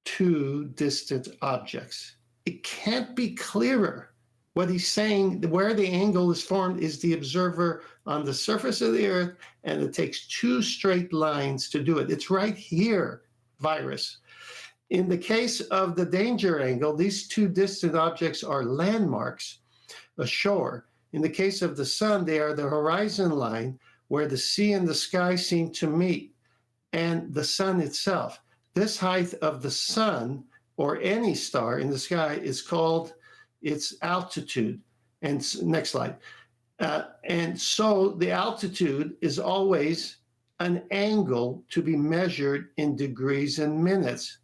two distant objects. It can't be clearer. What he's saying, where the angle is formed is the observer on the surface of the earth, and it takes two straight lines to do it. It's right here, Virus. In the case of the danger angle, these two distant objects are landmarks ashore. In the case of the sun, they are the horizon line where the sea and the sky seem to meet, and the sun itself. This height of the sun or any star in the sky is called its altitude. And next slide. And so the altitude is always an angle to be measured in degrees and minutes.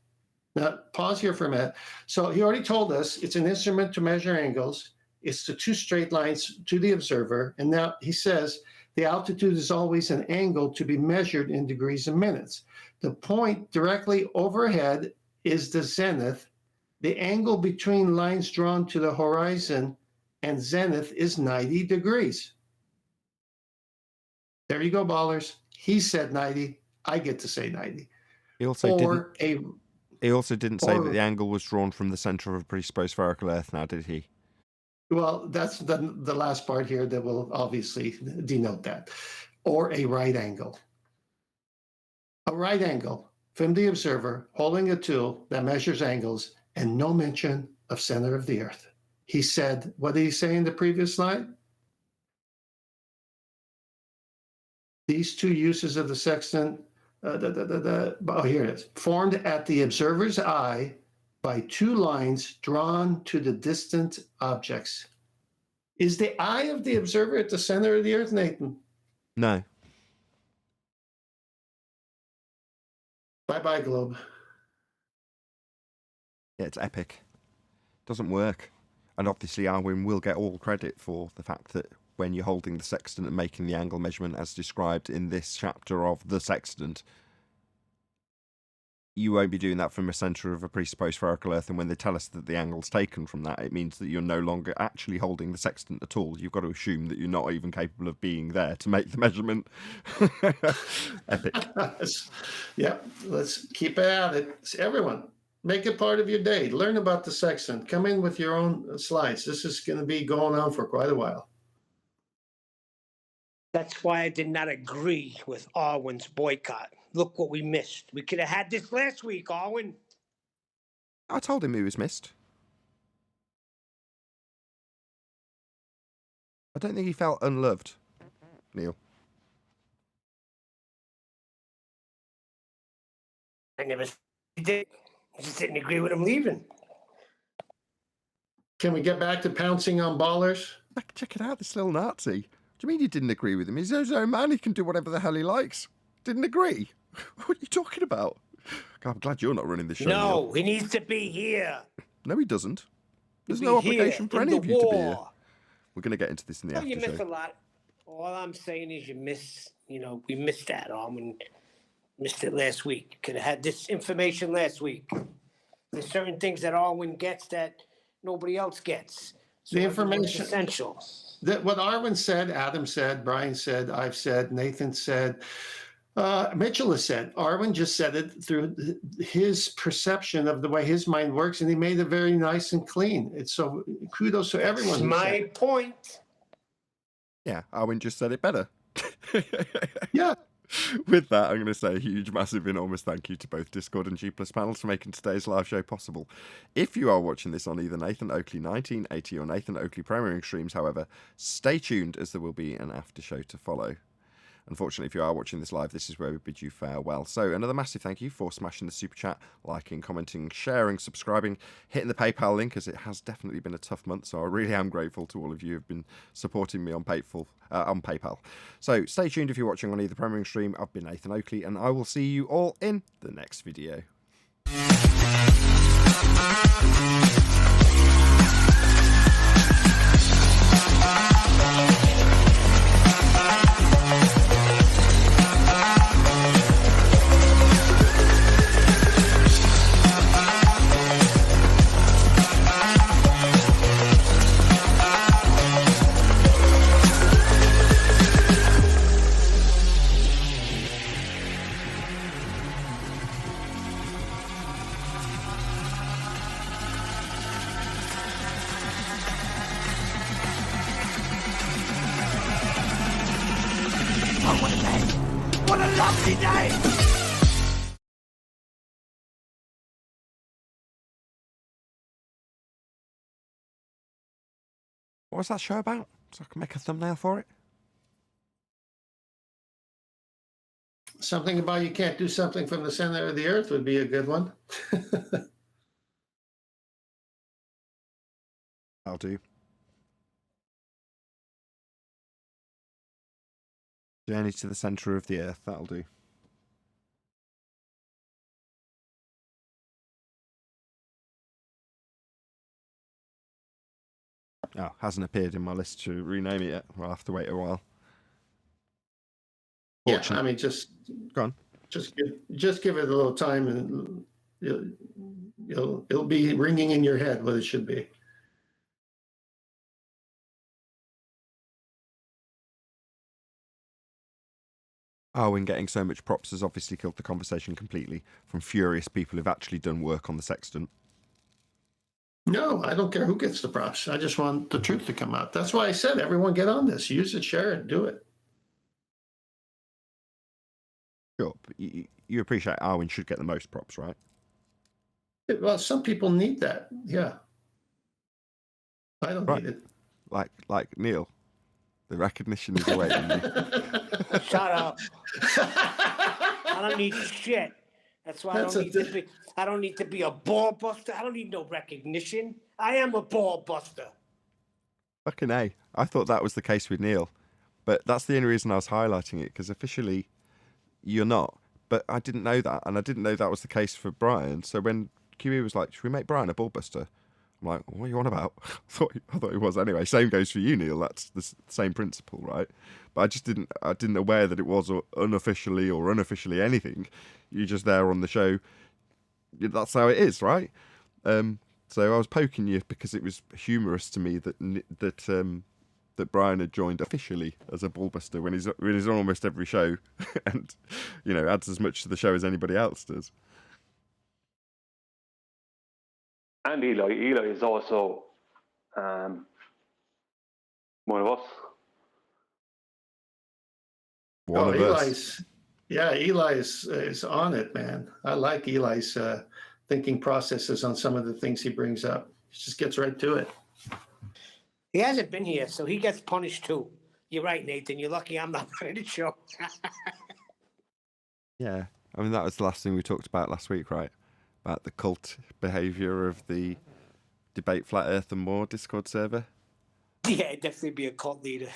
Now, pause here for a minute. So he already told us it's an instrument to measure angles. It's the two straight lines to the observer. And now he says the altitude is always an angle to be measured in degrees and minutes. The point directly overhead is the zenith. The angle between lines drawn to the horizon and zenith is 90 degrees. There you go, ballers. He said 90. I get to say 90. He also didn't say that the angle was drawn from the center of a prespherical Earth now, did he? Well, that's the last part here that will obviously denote that. Or a right angle. A right angle from the observer holding a tool that measures angles, and no mention of center of the earth. He said, what did he say in the previous slide? These two uses of the sextant, here it is, formed at the observer's eye by two lines drawn to the distant objects. Is the eye of the observer at the center of the Earth, Nathan? No. Bye-bye, globe. Yeah, it's epic. Doesn't work. And obviously Arwin will get all credit for the fact that when you're holding the sextant and making the angle measurement as described in this chapter of the sextant, you won't be doing that from a centre of a presupposed spherical Earth, and when they tell us that the angle's taken from that, it means that you're no longer actually holding the sextant at all. You've got to assume that you're not even capable of being there to make the measurement. Epic. Yeah, let's keep at it. Everyone, make it part of your day. Learn about the sextant. Come in with your own slides. This is going to be going on for quite a while. That's why I did not agree with Arwen's boycott. Look what we missed. We could have had this last week, Arwen. I told him he was missed. I don't think he felt unloved, Neil. I never did. I just didn't agree with him leaving. Can we get back to pouncing on ballers? Check it out, this little Nazi. Do you mean you didn't agree with him? He's his own man. He can do whatever the hell he likes. Didn't agree? What are you talking about? God, I'm glad you're not running the show. No, Neil. he needs to be here. No, he doesn't. There's Be no here obligation for in any the of you to be here. war. We're going to get into this in the Well, you after miss a show. lot. All I'm saying is we missed that, Arwen. Missed it last week. Could have had this information last week. There's certain things that Arwen gets that nobody else gets. So The everyone's information- essential. What Arwen said, Adam said, Brian said, I've said, Nathan said, Mitchell has said. Arwen just said it through his perception of the way his mind works, and he made it very nice and clean. It's so kudos to everyone. That's who said my it. point. Yeah, Arwen just said it better. Yeah. With that, I'm going to say a huge, massive, enormous thank you to both Discord and G Plus panels for making today's live show possible. If you are watching this on either Nathan Oakley 1980 or Nathan Oakley premiering streams, however, stay tuned as there will be an after show to follow. Unfortunately, if you are watching this live, this is where we bid you farewell. So another massive thank you for smashing the super chat, liking, commenting, sharing, subscribing, hitting the PayPal link, as it has definitely been a tough month. So I really am grateful to all of you who have been supporting me on PayPal. So stay tuned if you're watching on either premiering stream. I've been Nathan Oakley, and I will see you all in the next video. What a lovely day! What was that show about? So I can make a thumbnail for it. Something about you can't do something from the center of the earth would be a good one. I'll do. Journey to the centre of the earth. That'll do. Oh, hasn't appeared in my list to rename it yet. We'll have to wait a while. Yeah, I mean, just Go on. Just give it a little time, and it'll be ringing in your head what it should be. Oh, and getting so much props has obviously killed the conversation completely from furious people who've actually done work on the sextant. No, I don't care who gets the props. I just want the truth to come out. That's why I said everyone get on this. Use it, share it, do it. Sure, but you appreciate Arwen should get the most props, right? Well, some people need that. Yeah. I don't Right. need it. Like Neil. The recognition is awaiting you. Shut up. I don't need shit. That's why I don't need to be a ball buster. I don't need no recognition. I am a ball buster. Fucking A. I thought that was the case with Neil, but that's the only reason I was highlighting it, because officially you're not. But I didn't know that, and I didn't know that was the case for Brian. So when QE was like, should we make Brian a ballbuster? I'm like, what are you on about? I thought he was anyway. Same goes for you, Neil. That's the same principle, right? But I didn't aware that it was unofficially or unofficially anything. You're just there on the show. That's how it is, right? So I was poking you because it was humorous to me that Brian had joined officially as a ballbuster when he's on almost every show, and adds as much to the show as anybody else does. And Eli is also one of us. One of Eli's, us. Yeah, Eli is on it, man. I like Eli's thinking processes on some of the things he brings up. He just gets right to it. He hasn't been here, so he gets punished too. You're right, Nathan. You're lucky I'm not on the show. Yeah, I mean that was the last thing we talked about last week, right? About the cult behaviour of the Debate Flat Earth and More Discord server. Yeah, I'd definitely be a cult leader.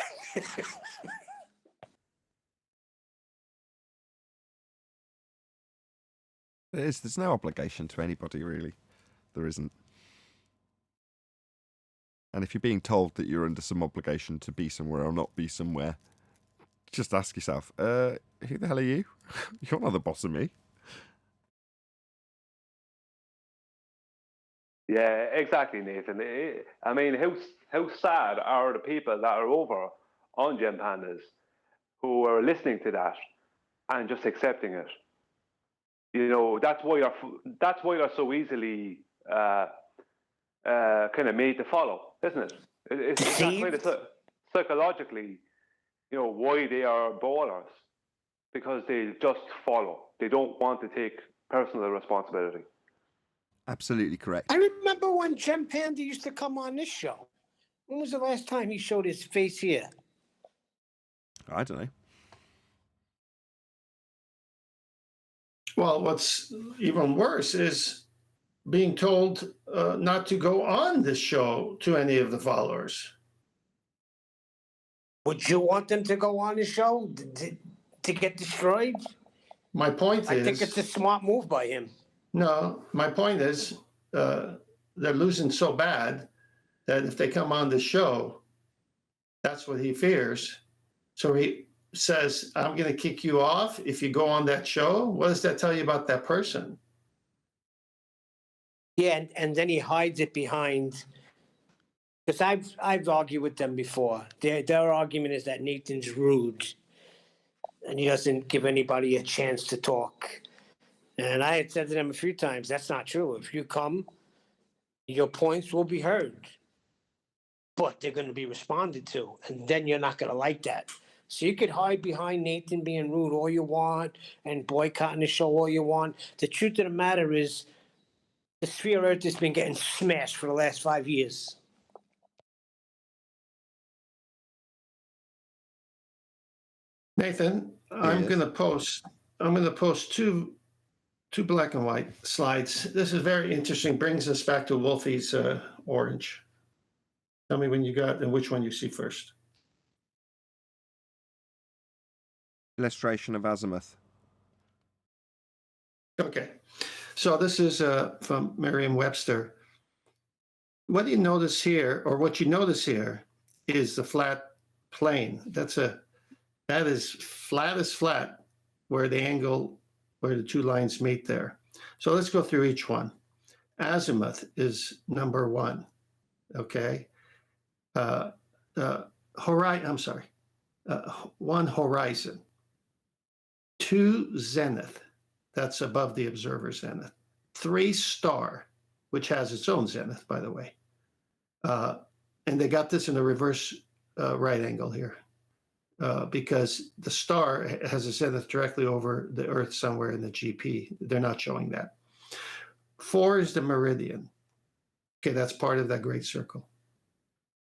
There's no obligation to anybody, really. There isn't. And if you're being told that you're under some obligation to be somewhere or not be somewhere, just ask yourself, who the hell are you? You're not the boss of me. Yeah, exactly, Nathan. I mean, how sad are the people that are over on Gem Pandas who are listening to that and just accepting it? That's why you're so easily kind of made to follow, isn't it? It's that kind of psychologically, why they are ballers, because they just follow. They don't want to take personal responsibility. Absolutely correct. I remember when Gem Panda used to come on this show. When was the last time he showed his face here? I don't know. Well, what's even worse is being told not to go on this show to any of the followers. Would you want them to go on the show to get destroyed? My point is... I think it's a smart move by him. No, my point is they're losing so bad that if they come on the show, that's what he fears. So he says, I'm going to kick you off if you go on that show. What does that tell you about that person? Yeah, and then he hides it behind, because I've argued with them before. Their argument is that Nathan's rude and he doesn't give anybody a chance to talk. And I had said to them a few times, that's not true. If you come, your points will be heard, but they're going to be responded to, and then you're not going to like that. So you could hide behind Nathan being rude all you want and boycotting the show all you want. The truth of the matter is the Sphere Earth has been getting smashed for the last 5 years. Nathan, I'm going to post two black and white slides. This is very interesting. Brings us back to Wolfie's orange. Tell me when you got and which one you see first. Illustration of azimuth. Okay. So this is from Merriam-Webster. What you notice here is the flat plane. That is flat as flat where the two lines meet there. So let's go through each one. Azimuth is number one. Okay. One horizon. Two zenith. That's above the observer zenith. 3 star, which has its own zenith, by the way. And they got this in a reverse right angle here. Because the star has a zenith directly over the Earth somewhere in the GP. They're not showing that. 4 is the meridian. Okay, that's part of that great circle.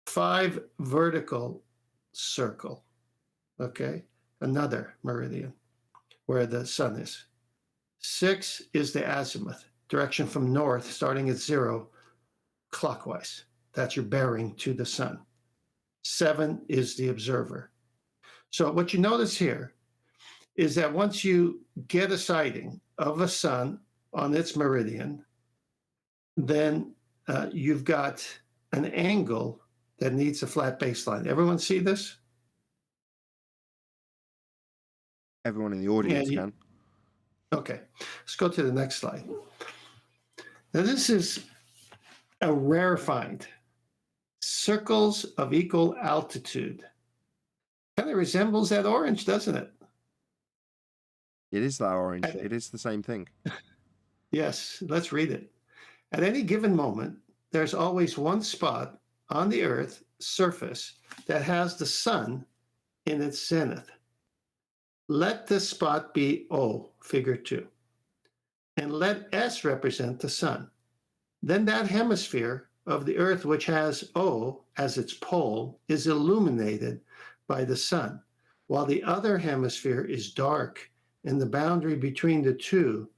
5, vertical circle. Okay, another meridian where the sun is. 6 is the azimuth, direction from north, starting at 0, clockwise. That's your bearing to the sun. 7 is the observer. So what you notice here is that once you get a sighting of a sun on its meridian, then you've got an angle that needs a flat baseline. Everyone see this? Everyone in the audience can. Okay, let's go to the next slide. Now this is a rarefied circles of equal altitude. Kind of resembles that orange, doesn't it? It is that orange. It is the same thing. Yes, let's read it. At any given moment, there's always one spot on the Earth's surface that has the sun in its zenith. Let this spot be O, figure 2, and let S represent the sun. Then that hemisphere of the Earth which has O as its pole is illuminated by the sun, while the other hemisphere is dark, and the boundary between the two,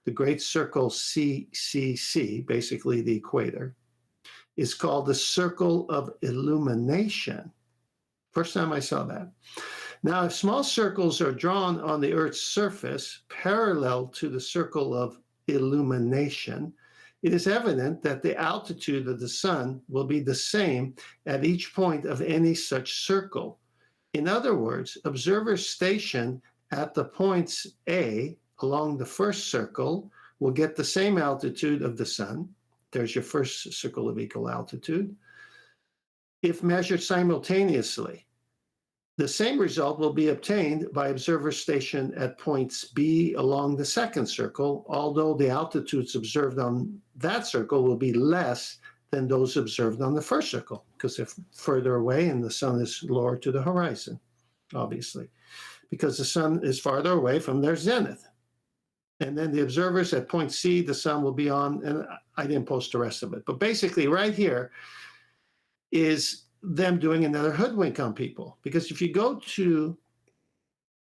the great circle CCC, basically the equator, is called the circle of illumination. First time I saw that. Now, if small circles are drawn on the Earth's surface parallel to the circle of illumination, it is evident that the altitude of the sun will be the same at each point of any such circle. In other words, observers stationed at the points A along the first circle will get the same altitude of the sun. There's your first circle of equal altitude. If measured simultaneously, the same result will be obtained by observers stationed at points B along the second circle, although the altitudes observed on that circle will be less than those observed on the first circle, because they're further away and the sun is lower to the horizon, obviously, because the sun is farther away from their zenith. And then the observers at point C, the sun will be on, and I didn't post the rest of it. But basically right here is them doing another hoodwink on people. Because if you go to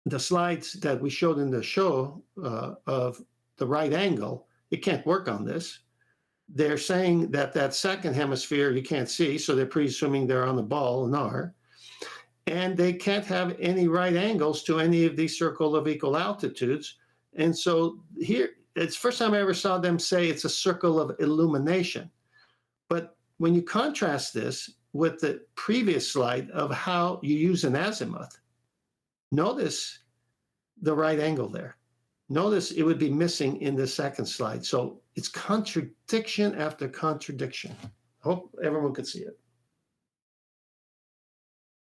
the slides that we showed in the show of the right angle, it can't work on this. They're saying that that second hemisphere you can't see, so they're presuming they're on the ball and are. And they can't have any right angles to any of these circle of equal altitudes. And so here, it's the first time I ever saw them say it's a circle of illumination. But when you contrast this with the previous slide of how you use an azimuth, notice the right angle there. Notice it would be missing in the second slide. So it's contradiction after contradiction. I hope everyone could see it.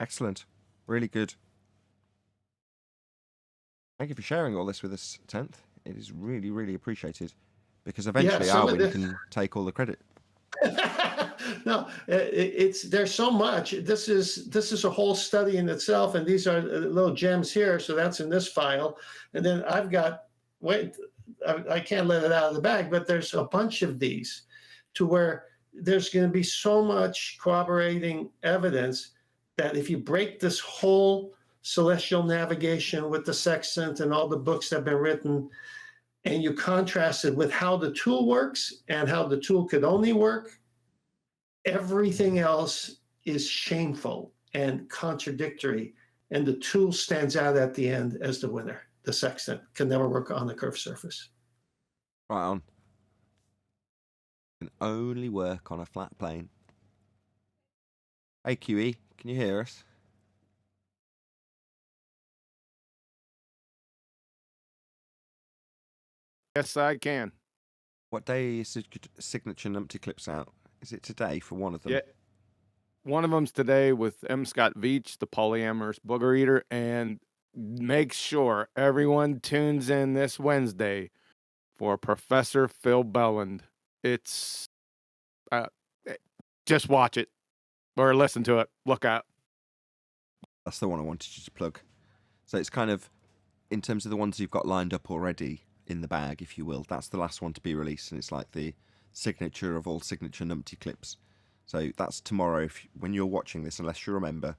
Excellent. Really good. Thank you for sharing all this with us, 10th. It is really, really appreciated, because eventually Arwin can take all the credit. No, there's so much. This is a whole study in itself, and these are little gems here. So that's in this file, and then I've got I can't let it out of the bag, but there's a bunch of these, to where there's going to be so much corroborating evidence that if you break this whole celestial navigation with the sextant and all the books that have been written, and you contrast it with how the tool works and how the tool could only work, everything else is shameful and contradictory, and the tool stands out at the end as the winner. The sextant can never work on a curved surface. Right on. Can only work on a flat plane. Hey QE, can you hear us? Yes, I can. What day is signature numpty clips out? Is it today for one of them? Yeah. One of them's today with M. Scott Veach, the polyamorous booger eater, and make sure everyone tunes in this Wednesday for Professor Phil Belland. It's just watch it or listen to it. Look out. That's the one I wanted you to plug. So it's kind of, in terms of the ones you've got lined up already in the bag, if you will, that's the last one to be released, and it's like the signature of all signature numpty clips. So that's tomorrow. When you're watching this, unless you remember,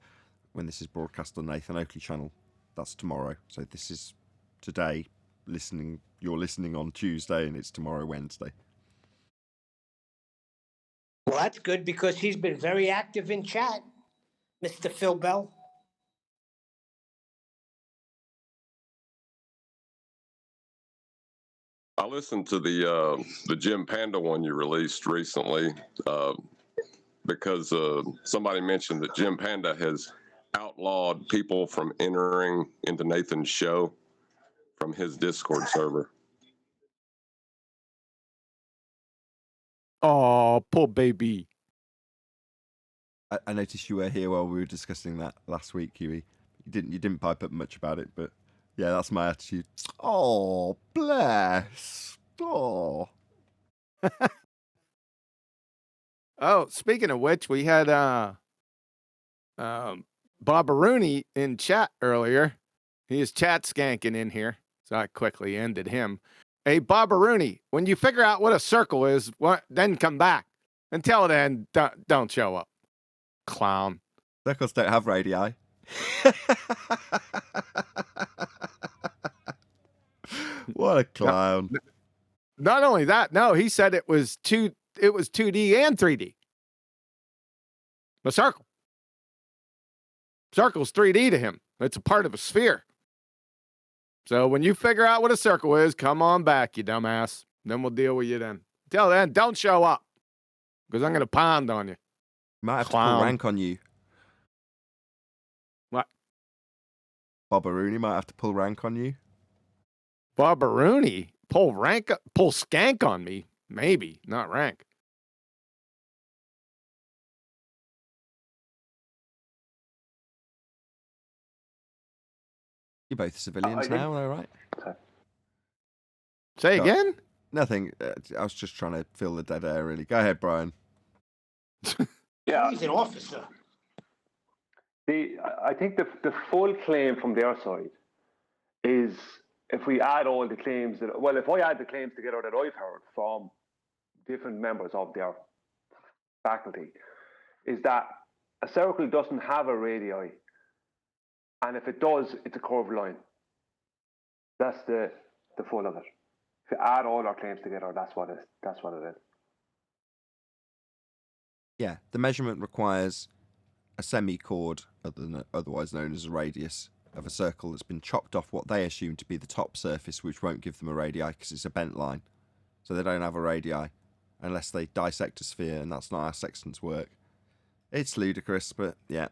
when this is broadcast on Nathan Oakley channel, that's tomorrow. So this is today. You're listening on Tuesday, and it's tomorrow, Wednesday. Well, that's good, because he's been very active in chat. Mr. Phil Bell? I listened to the Jim Panda one you released recently because somebody mentioned that Jim Panda has outlawed people from entering into Nathan's show from his Discord server. Oh, poor baby. I noticed you were here while we were discussing that last week, Huey. You didn't pipe up much about it, but yeah, that's my attitude. Oh, bless. Oh. Oh, speaking of which, we had Bobberoonie in chat earlier. He is chat skanking in here, so I quickly ended him. Hey, Bobberoonie, when you figure out what a circle is, then come back. Until then, don't show up. Clown. Circles don't have radii. What a clown. Not only that, no, he said it was 2D and 3D. The circle. Circle's 3D to him. It's a part of a sphere. So when you figure out what a circle is, come on back, you dumbass. Then we'll deal with you then. Till then, don't show up. Because I'm going to pound on you. Might have Clown. to pull rank on you. What? Bobberoonie might have to pull rank on you. Bobberoonie? Pull skank on me? Maybe, not rank. You're both civilians now, all right? Say again? Nothing. I was just trying to fill the dead air, really. Go ahead, Brian. Yeah, He's an officer. I think the full claim from their side is if we add all the claims if I add the claims together that I've heard from different members of their faculty, is that a circle doesn't have a radii, and if it does, it's a curved line. That's the full of it. If you add all our claims together, that's what it is. Yeah, the measurement requires a semi-chord, otherwise known as a radius, of a circle that's been chopped off what they assume to be the top surface, which won't give them a radii because it's a bent line. So they don't have a radii unless they dissect a sphere, and that's not how sextants work. It's ludicrous, but yeah.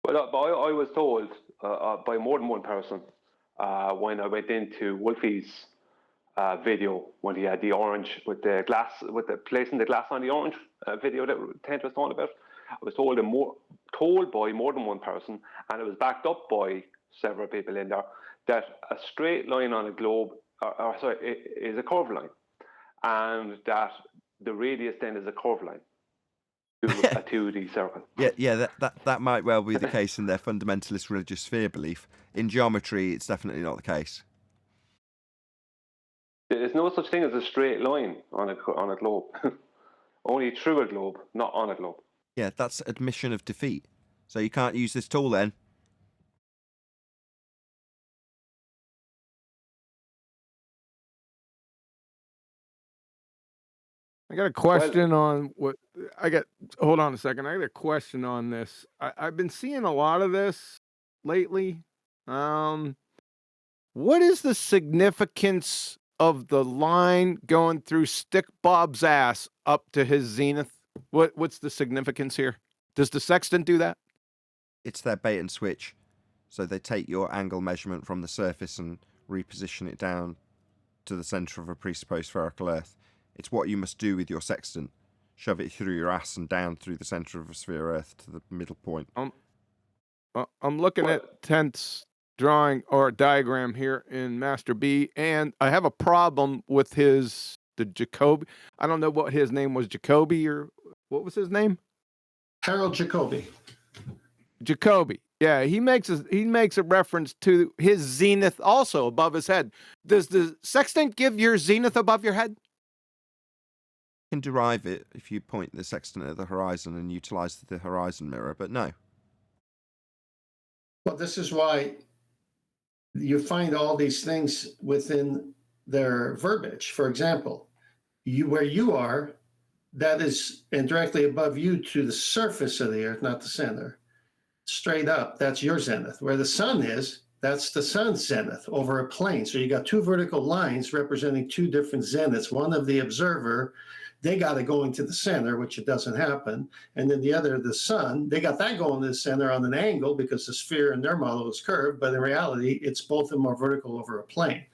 But I was told by more than one person when I went into Wolfie's video when he had the orange with the glass, with the placing the glass on the orange video that Tent was talking about. I was told by more than one person, and it was backed up by several people in there, that a straight line on a globe, is a curved line, and that the radius then is a curved line to a 2D circle. Yeah, that might well be the case in their fundamentalist religious sphere belief. In geometry, it's definitely not the case. There's no such thing as a straight line on a globe. Only through a globe, not on a globe. Yeah, that's admission of defeat. So you can't use this tool then. I got a question on what hold on a second. I got a question on this. I've been seeing a lot of this lately. What is the significance of the line going through Stick Bob's ass up to his zenith? What's the significance here? Does the sextant do that? It's their bait and switch. So they take your angle measurement from the surface and reposition it down to the center of a presupposed spherical Earth. It's what you must do with your sextant. Shove it through your ass and down through the center of a sphere Earth to the middle point. I'm looking at Tent's drawing or diagram here in Master B, and I have a problem with the Jacoby. I don't know what his name was, Jacoby, or what was his name? Harold Jacoby. Jacoby. Yeah, he makes a reference to his zenith also above his head. Does the sextant give your zenith above your head? You can derive it if you point the sextant at the horizon and utilize the horizon mirror, but no. Well, this is why you find all these things within their verbiage. For example, where you are, that is, and directly above you to the surface of the earth, not the center, straight up, that's your zenith. Where the sun is, that's the sun's zenith over a plane. So you got two vertical lines representing two different zeniths. One of the observer, they got it going to the center, which it doesn't happen. And then the other, the sun, they got that going to the center on an angle because the sphere in their model is curved. But in reality, it's both of them are vertical over a plane.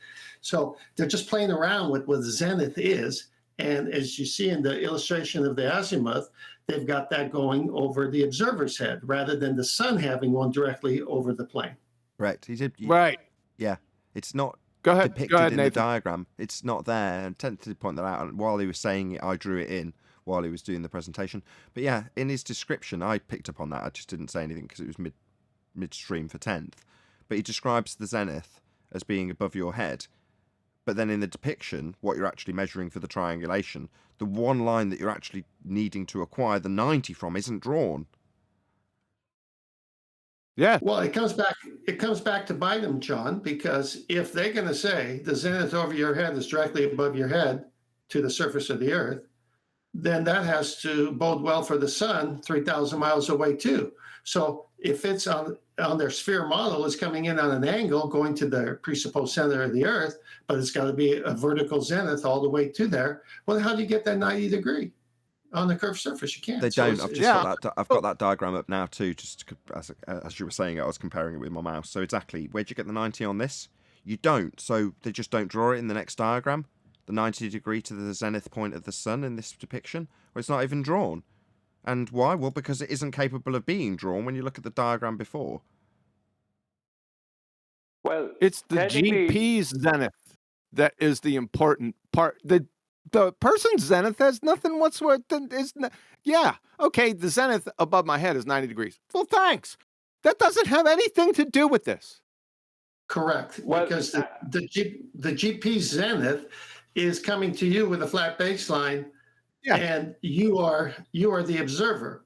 So they're just playing around with what the zenith is. And as you see in the illustration of the azimuth, they've got that going over the observer's head rather than the sun having one directly over the plane. Correct. Right. Yeah. It's not Nathan. depicted in the diagram. It's not there. And tend to point that out. And while he was saying it, I drew it in while he was doing the presentation. But yeah, in his description, I picked up on that. I just didn't say anything because it was midstream for 10th. But he describes the zenith as being above your head. But then in the depiction, what you're actually measuring for the triangulation, the one line that you're actually needing to acquire the 90 from isn't drawn. Yeah. Well, it comes back to bite them, John, because if they're going to say the zenith over your head is directly above your head to the surface of the earth, then that has to bode well for the sun 3,000 miles away too. So if it's on their sphere model, it's coming in on an angle going to the presupposed center of the earth, but it's got to be a vertical zenith all the way to there. Well, how do you get that 90 degree on the curved surface? You can't. They don't. I've got that diagram up now too. Just as you were saying it, I was comparing it with my mouse. So exactly, where'd you get the 90 on this? You don't. So they just don't draw it in the next diagram. The 90 degree to the zenith point of the sun in this depiction, where it's not even drawn. And why? Well, because it isn't capable of being drawn when you look at the diagram before. Well, it's the GP's zenith that is the important part. The person's zenith has nothing whatsoever. Yeah, okay, the zenith above my head is 90 degrees. Well, thanks. That doesn't have anything to do with this. Correct, because the GP zenith is coming to you with a flat baseline, and you are the observer.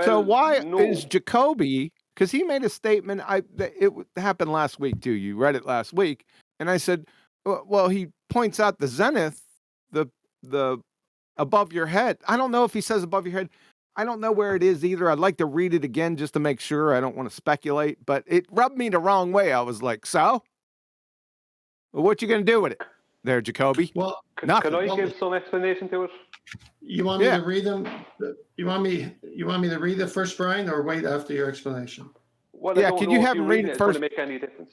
So why is Jacoby? Because he made a statement. It happened last week too. You read it last week, and I said, well, he points out the zenith, the above your head. I don't know if he says above your head. I don't know where it is either. I'd like to read it again just to make sure. I don't want to speculate, but it rubbed me the wrong way. I was like, so? What you going to do with it there, Jacoby? Well, nothing. Can I give some explanation to it? You want me to read them? You want me to read it first, Brian, or wait after your explanation? Well, can you have him read it first? It's going to make any difference.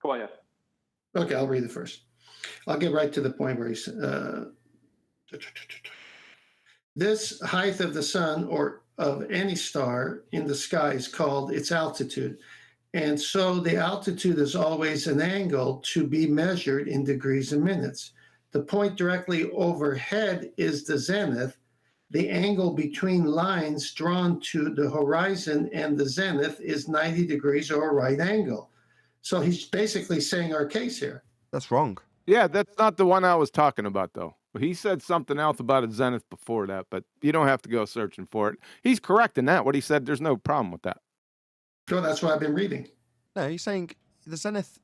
Come on, yeah. Okay, I'll read it first. I'll get right to the point where he's... this height of the sun or of any star in the sky is called its altitude. And so the altitude is always an angle to be measured in degrees and minutes. The point directly overhead is the zenith. The angle between lines drawn to the horizon and the zenith is 90 degrees or a right angle. So he's basically saying our case here. That's wrong. Yeah, that's not the one I was talking about, though. He said something else about a zenith before that, but you don't have to go searching for it. He's correct in that. What he said, there's no problem with that. Sure, that's what I've been reading. No, he's saying the zenith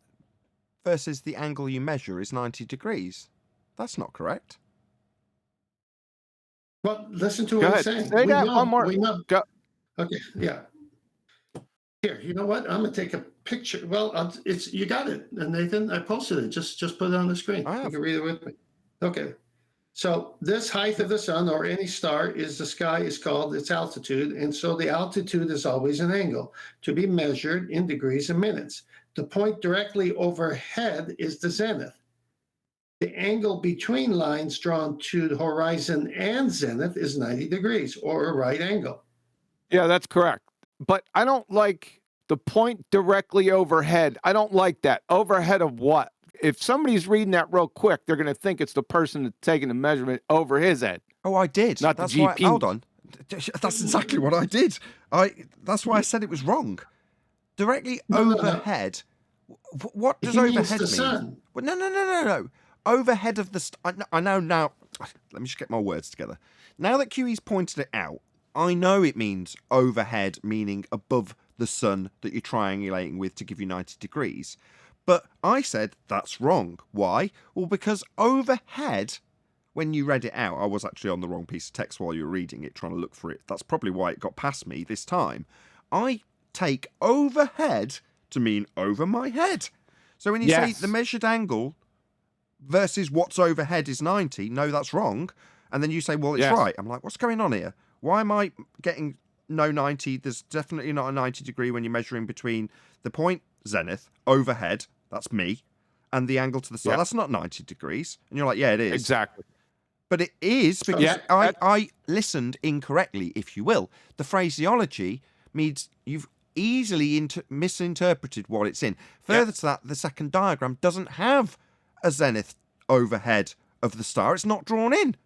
versus the angle you measure is 90 degrees. That's not correct. Well, listen to what I'm saying. Say that one more. Go. Okay, yeah. Here, you know what? I'm gonna take a picture. Well, you got it, Nathan. I posted it. Just put it on the screen. You can read it with me. Okay. So this height of the sun or any star is the sky is called its altitude, and so the altitude is always an angle to be measured in degrees and minutes. The point directly overhead is the zenith. The angle between lines drawn to the horizon and zenith is 90 degrees or a right angle. Yeah, that's correct. But I don't like the point directly overhead. I don't like that. Overhead of what? If somebody's reading that real quick, they're going to think it's the person that's taking the measurement over his head. Oh, I did. Not that's the GP. Why, hold on. That's exactly what I did. That's why I said it was wrong. Directly overhead. No. What does overhead mean? Sun. Well, no. Overhead of the... I know now... Let me just get my words together. Now that QE's pointed it out, I know it means overhead, meaning above the sun that you're triangulating with to give you 90 degrees. But I said that's wrong. Why? Well, because overhead when you read it out, I was actually on the wrong piece of text while you were reading it, trying to look for it. That's probably why it got past me this time. I take overhead to mean over my head. So when you say the measured angle versus what's overhead is 90, no, that's wrong. And then you say, well, it's right. I'm like, what's going on here? Why am I getting no 90? There's definitely not a 90 degree when you're measuring between the point zenith, overhead, that's me, and the angle to the star. That's not 90 degrees. And you're like, yeah, it is. Exactly. But it is because I listened incorrectly, if you will. The phraseology means you've easily misinterpreted what it's in. Further to that, the second diagram doesn't have a zenith overhead of the star. It's not drawn in.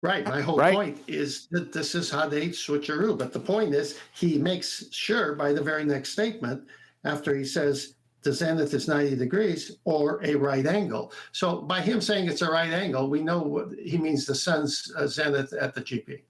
Right. My whole point is that this is how they switcheroo. But the point is, he makes sure by the very next statement, after he says the zenith is 90 degrees or a right angle. So by him saying it's a right angle, we know what he means, the sun's zenith at the GP.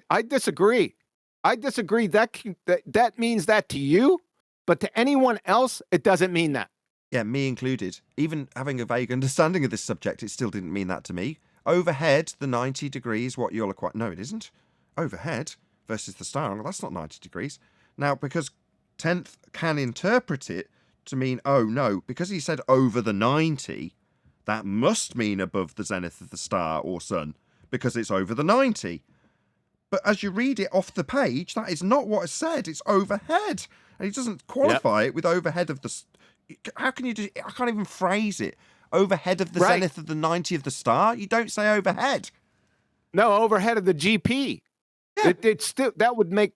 I disagree. I disagree. That means that to you, but to anyone else, it doesn't mean that. Yeah, me included. Even having a vague understanding of this subject, it still didn't mean that to me. Overhead, the 90 degrees, what you'll acquire. No, it isn't. Overhead versus the star angle, that's not 90 degrees. Now, because 10th can interpret it to mean, oh no, because he said over the 90, that must mean above the zenith of the star or sun, because it's over the 90. But as you read it off the page, that is not what is said. It's overhead. And he doesn't qualify it with overhead of the... How can you do... I can't even phrase it. Overhead of the zenith of the 90 of the star? You don't say overhead. No, overhead of the GP. Yeah. It's still... That would make...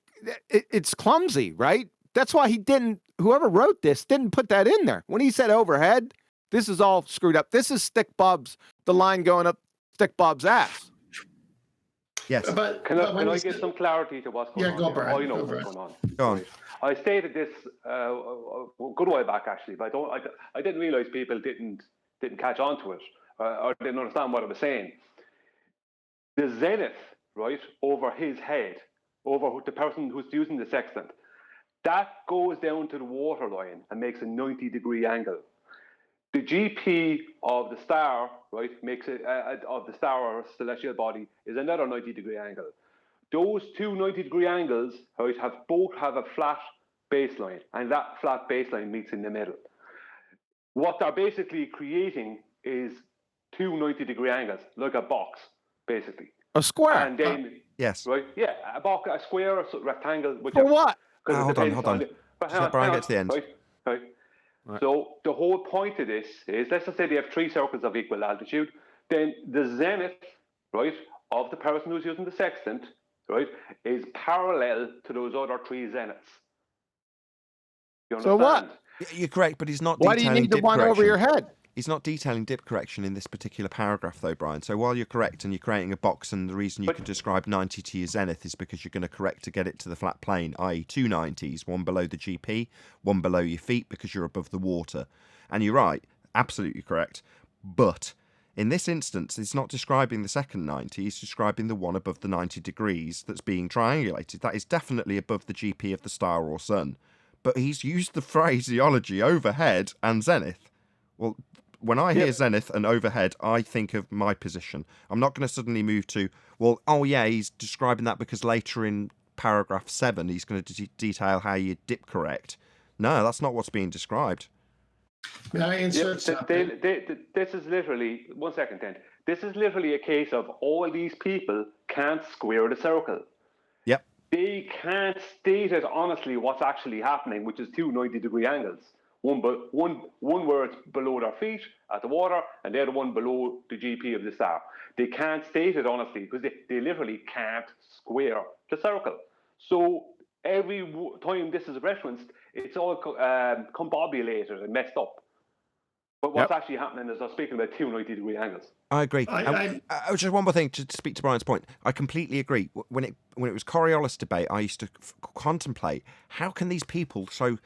It's clumsy, right? That's why he didn't... Whoever wrote this didn't put that in there. When he said overhead, this is all screwed up. This is Stick Bob's... The line going up Stick Bob's ass. Yes. But can I get some clarity to what's going on? Go, Brian. I know what's going on. Go on. I stated this a good while back, actually, but I didn't realize people didn't catch on to it or didn't understand what I was saying. The zenith, right, over his head, over the person who's using the sextant, that goes down to the waterline and makes a 90-degree angle. The GP of the star, right, makes it of the star or celestial body is another 90-degree angle. Those two 90-degree angles, right, both have a flat baseline, and that flat baseline meets in the middle. What they're basically creating is two 90-degree angles, like a box, basically. A square. And then, yes, right, yeah, a square, a rectangle. For what? Hold on. Just let Brian get to the end. Right. So the whole point of this is, let's just say they have three circles of equal altitude, then the zenith, right, of the person who's using the sextant, right, is parallel to those other three zeniths. You understand? So what? You're correct, but he's not Why detailing do you need the dip one correction. over your head? He's not detailing dip correction in this particular paragraph, though, Brian. So while you're correct and you're creating a box, and the reason you can describe 90 to your zenith is because you're going to correct to get it to the flat plane, i.e. two 90s, one below the GP, one below your feet because you're above the water. And you're right, absolutely correct. But in this instance, it's not describing the second 90, it's describing the one above the 90 degrees that's being triangulated. That is definitely above the GP of the star or sun. But he's used the phraseology overhead and zenith. Well, when I hear zenith and overhead, I think of my position. I'm not going to suddenly move to, well, oh yeah, he's describing that because later in paragraph 7, he's going to detail how you dip correct. No, that's not what's being described. May I insert something? This is literally, 1 second, Tent. This is literally a case of all these people can't square the circle. Yep. They can't state it honestly what's actually happening, which is two 90-degree angles. One where it's below their feet at the water, and the other one below the GP of the star. They can't state it honestly because they literally can't square the circle. So every time this is referenced, it's all combobulated and messed up. But what's actually happening is they're speaking about two 90-degree angles. I agree. Just one more thing to speak to Brian's point. I completely agree. When it was Coriolis debate, I used to contemplate how can these people so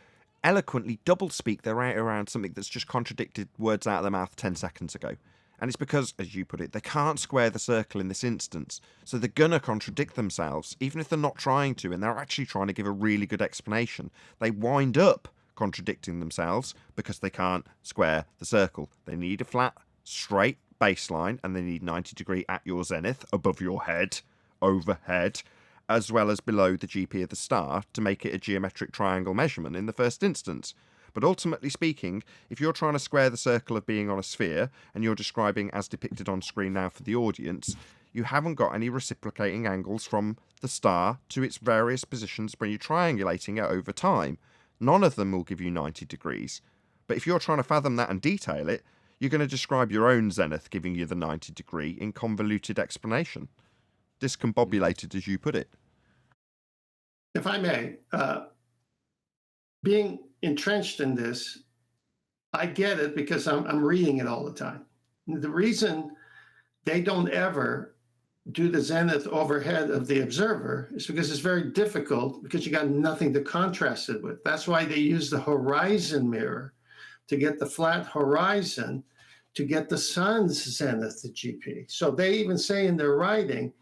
eloquently double speak their way around something that's just contradicted words out of their mouth 10 seconds ago. And it's because, as you put it, they can't square the circle in this instance. So they're going to contradict themselves, even if they're not trying to, and they're actually trying to give a really good explanation. They wind up contradicting themselves because they can't square the circle. They need a flat, straight baseline, and they need 90 degree at your zenith, above your head, overhead, as well as below the GP of the star to make it a geometric triangle measurement in the first instance. But ultimately speaking, if you're trying to square the circle of being on a sphere, and you're describing as depicted on screen now for the audience, you haven't got any reciprocating angles from the star to its various positions when you're triangulating it over time. None of them will give you 90 degrees. But if you're trying to fathom that and detail it, you're going to describe your own zenith giving you the 90 degree in convoluted explanation. Discombobulated, as you put it. If I may, being entrenched in this, I get it because I'm reading it all the time. The reason they don't ever do the zenith overhead of the observer is because it's very difficult because you got nothing to contrast it with. That's why they use the horizon mirror to get the flat horizon to get the sun's zenith to GP. So they even say in their writing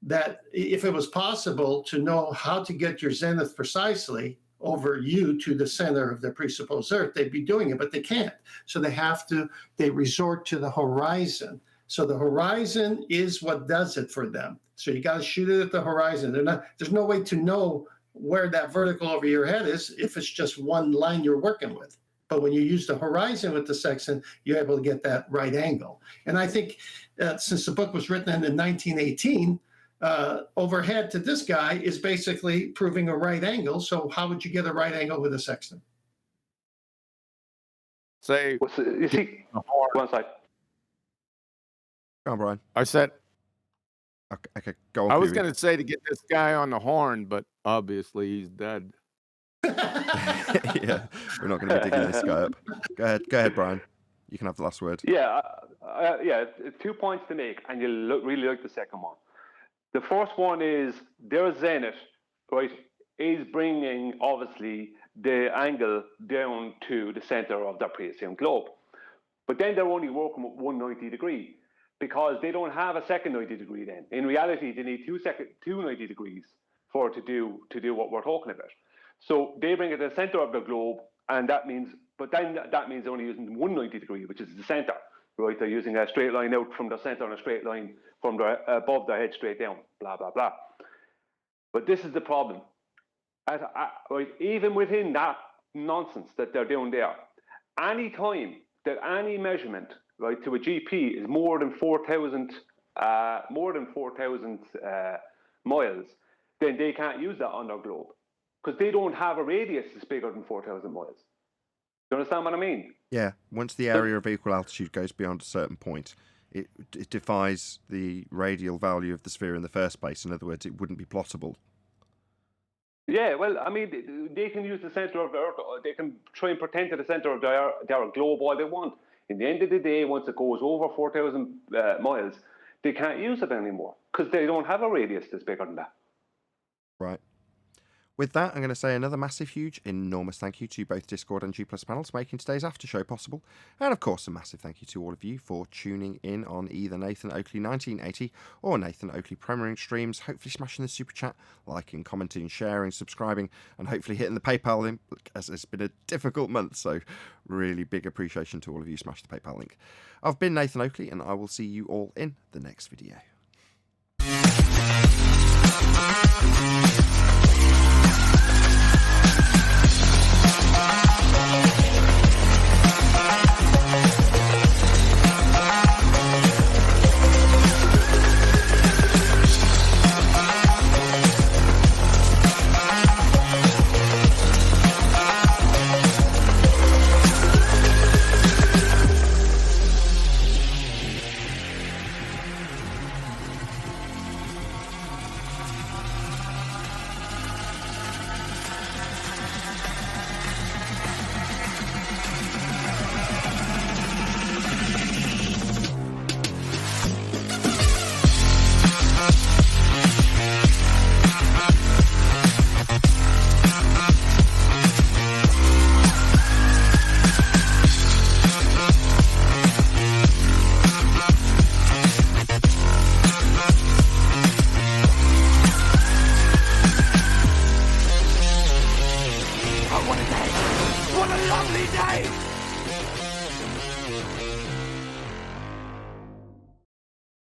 that if it was possible to know how to get your zenith precisely over you to the center of the presupposed Earth, they'd be doing it, but they can't. So they resort to the horizon. So the horizon is what does it for them. So you got to shoot it at the horizon. There's no way to know where that vertical over your head is if it's just one line you're working with. But when you use the horizon with the sextant, you're able to get that right angle. And I think since the book was written in 1918, overhead to this guy is basically proving a right angle. So how would you get a right angle with a sextant? Say, You see, one side. Go on, Brian. I said, Okay, go on. I was going to say to get this guy on the horn, but obviously he's dead. Yeah, we're not going to be digging this guy up. Go ahead, Brian. You can have the last word. Yeah, 2 points to make, and you'll really like the second one. The first one is their zenith, right, is bringing, obviously, the angle down to the center of their pre-assumed globe. But then they're only working with 190 degree because they don't have a second 90 degree then. In reality, they need two 90 degrees for it to do what we're talking about. So they bring it to the center of the globe, and that means they're only using 190 degree, which is the center, right? They're using a straight line out from the center and a straight line from above their head straight down, blah, blah, blah. But this is the problem. Right, even within that nonsense that they're doing there, any time that any measurement, right, to a GP is more than 4,000 miles, then they can't use that on their globe because they don't have a radius that's bigger than 4,000 miles. Do you understand what I mean? Yeah, once the area of equal altitude goes beyond a certain point, it defies the radial value of the sphere in the first place. In other words, it wouldn't be plottable. Yeah, well, I mean, they can use the center of the Earth. They can try and pretend to the center of their globe all they want. In the end of the day, once it goes over 4,000 miles, they can't use it anymore because they don't have a radius that's bigger than that. Right. With that, I'm going to say another massive, huge, enormous thank you to both Discord and G+ panels for making today's after show possible. And of course, a massive thank you to all of you for tuning in on either Nathan Oakley 1980 or Nathan Oakley premiering streams, hopefully smashing the super chat, liking, commenting, sharing, subscribing, and hopefully hitting the PayPal link, as it's been a difficult month. So really big appreciation to all of you. Smash the PayPal link. I've been Nathan Oakley, and I will see you all in the next video.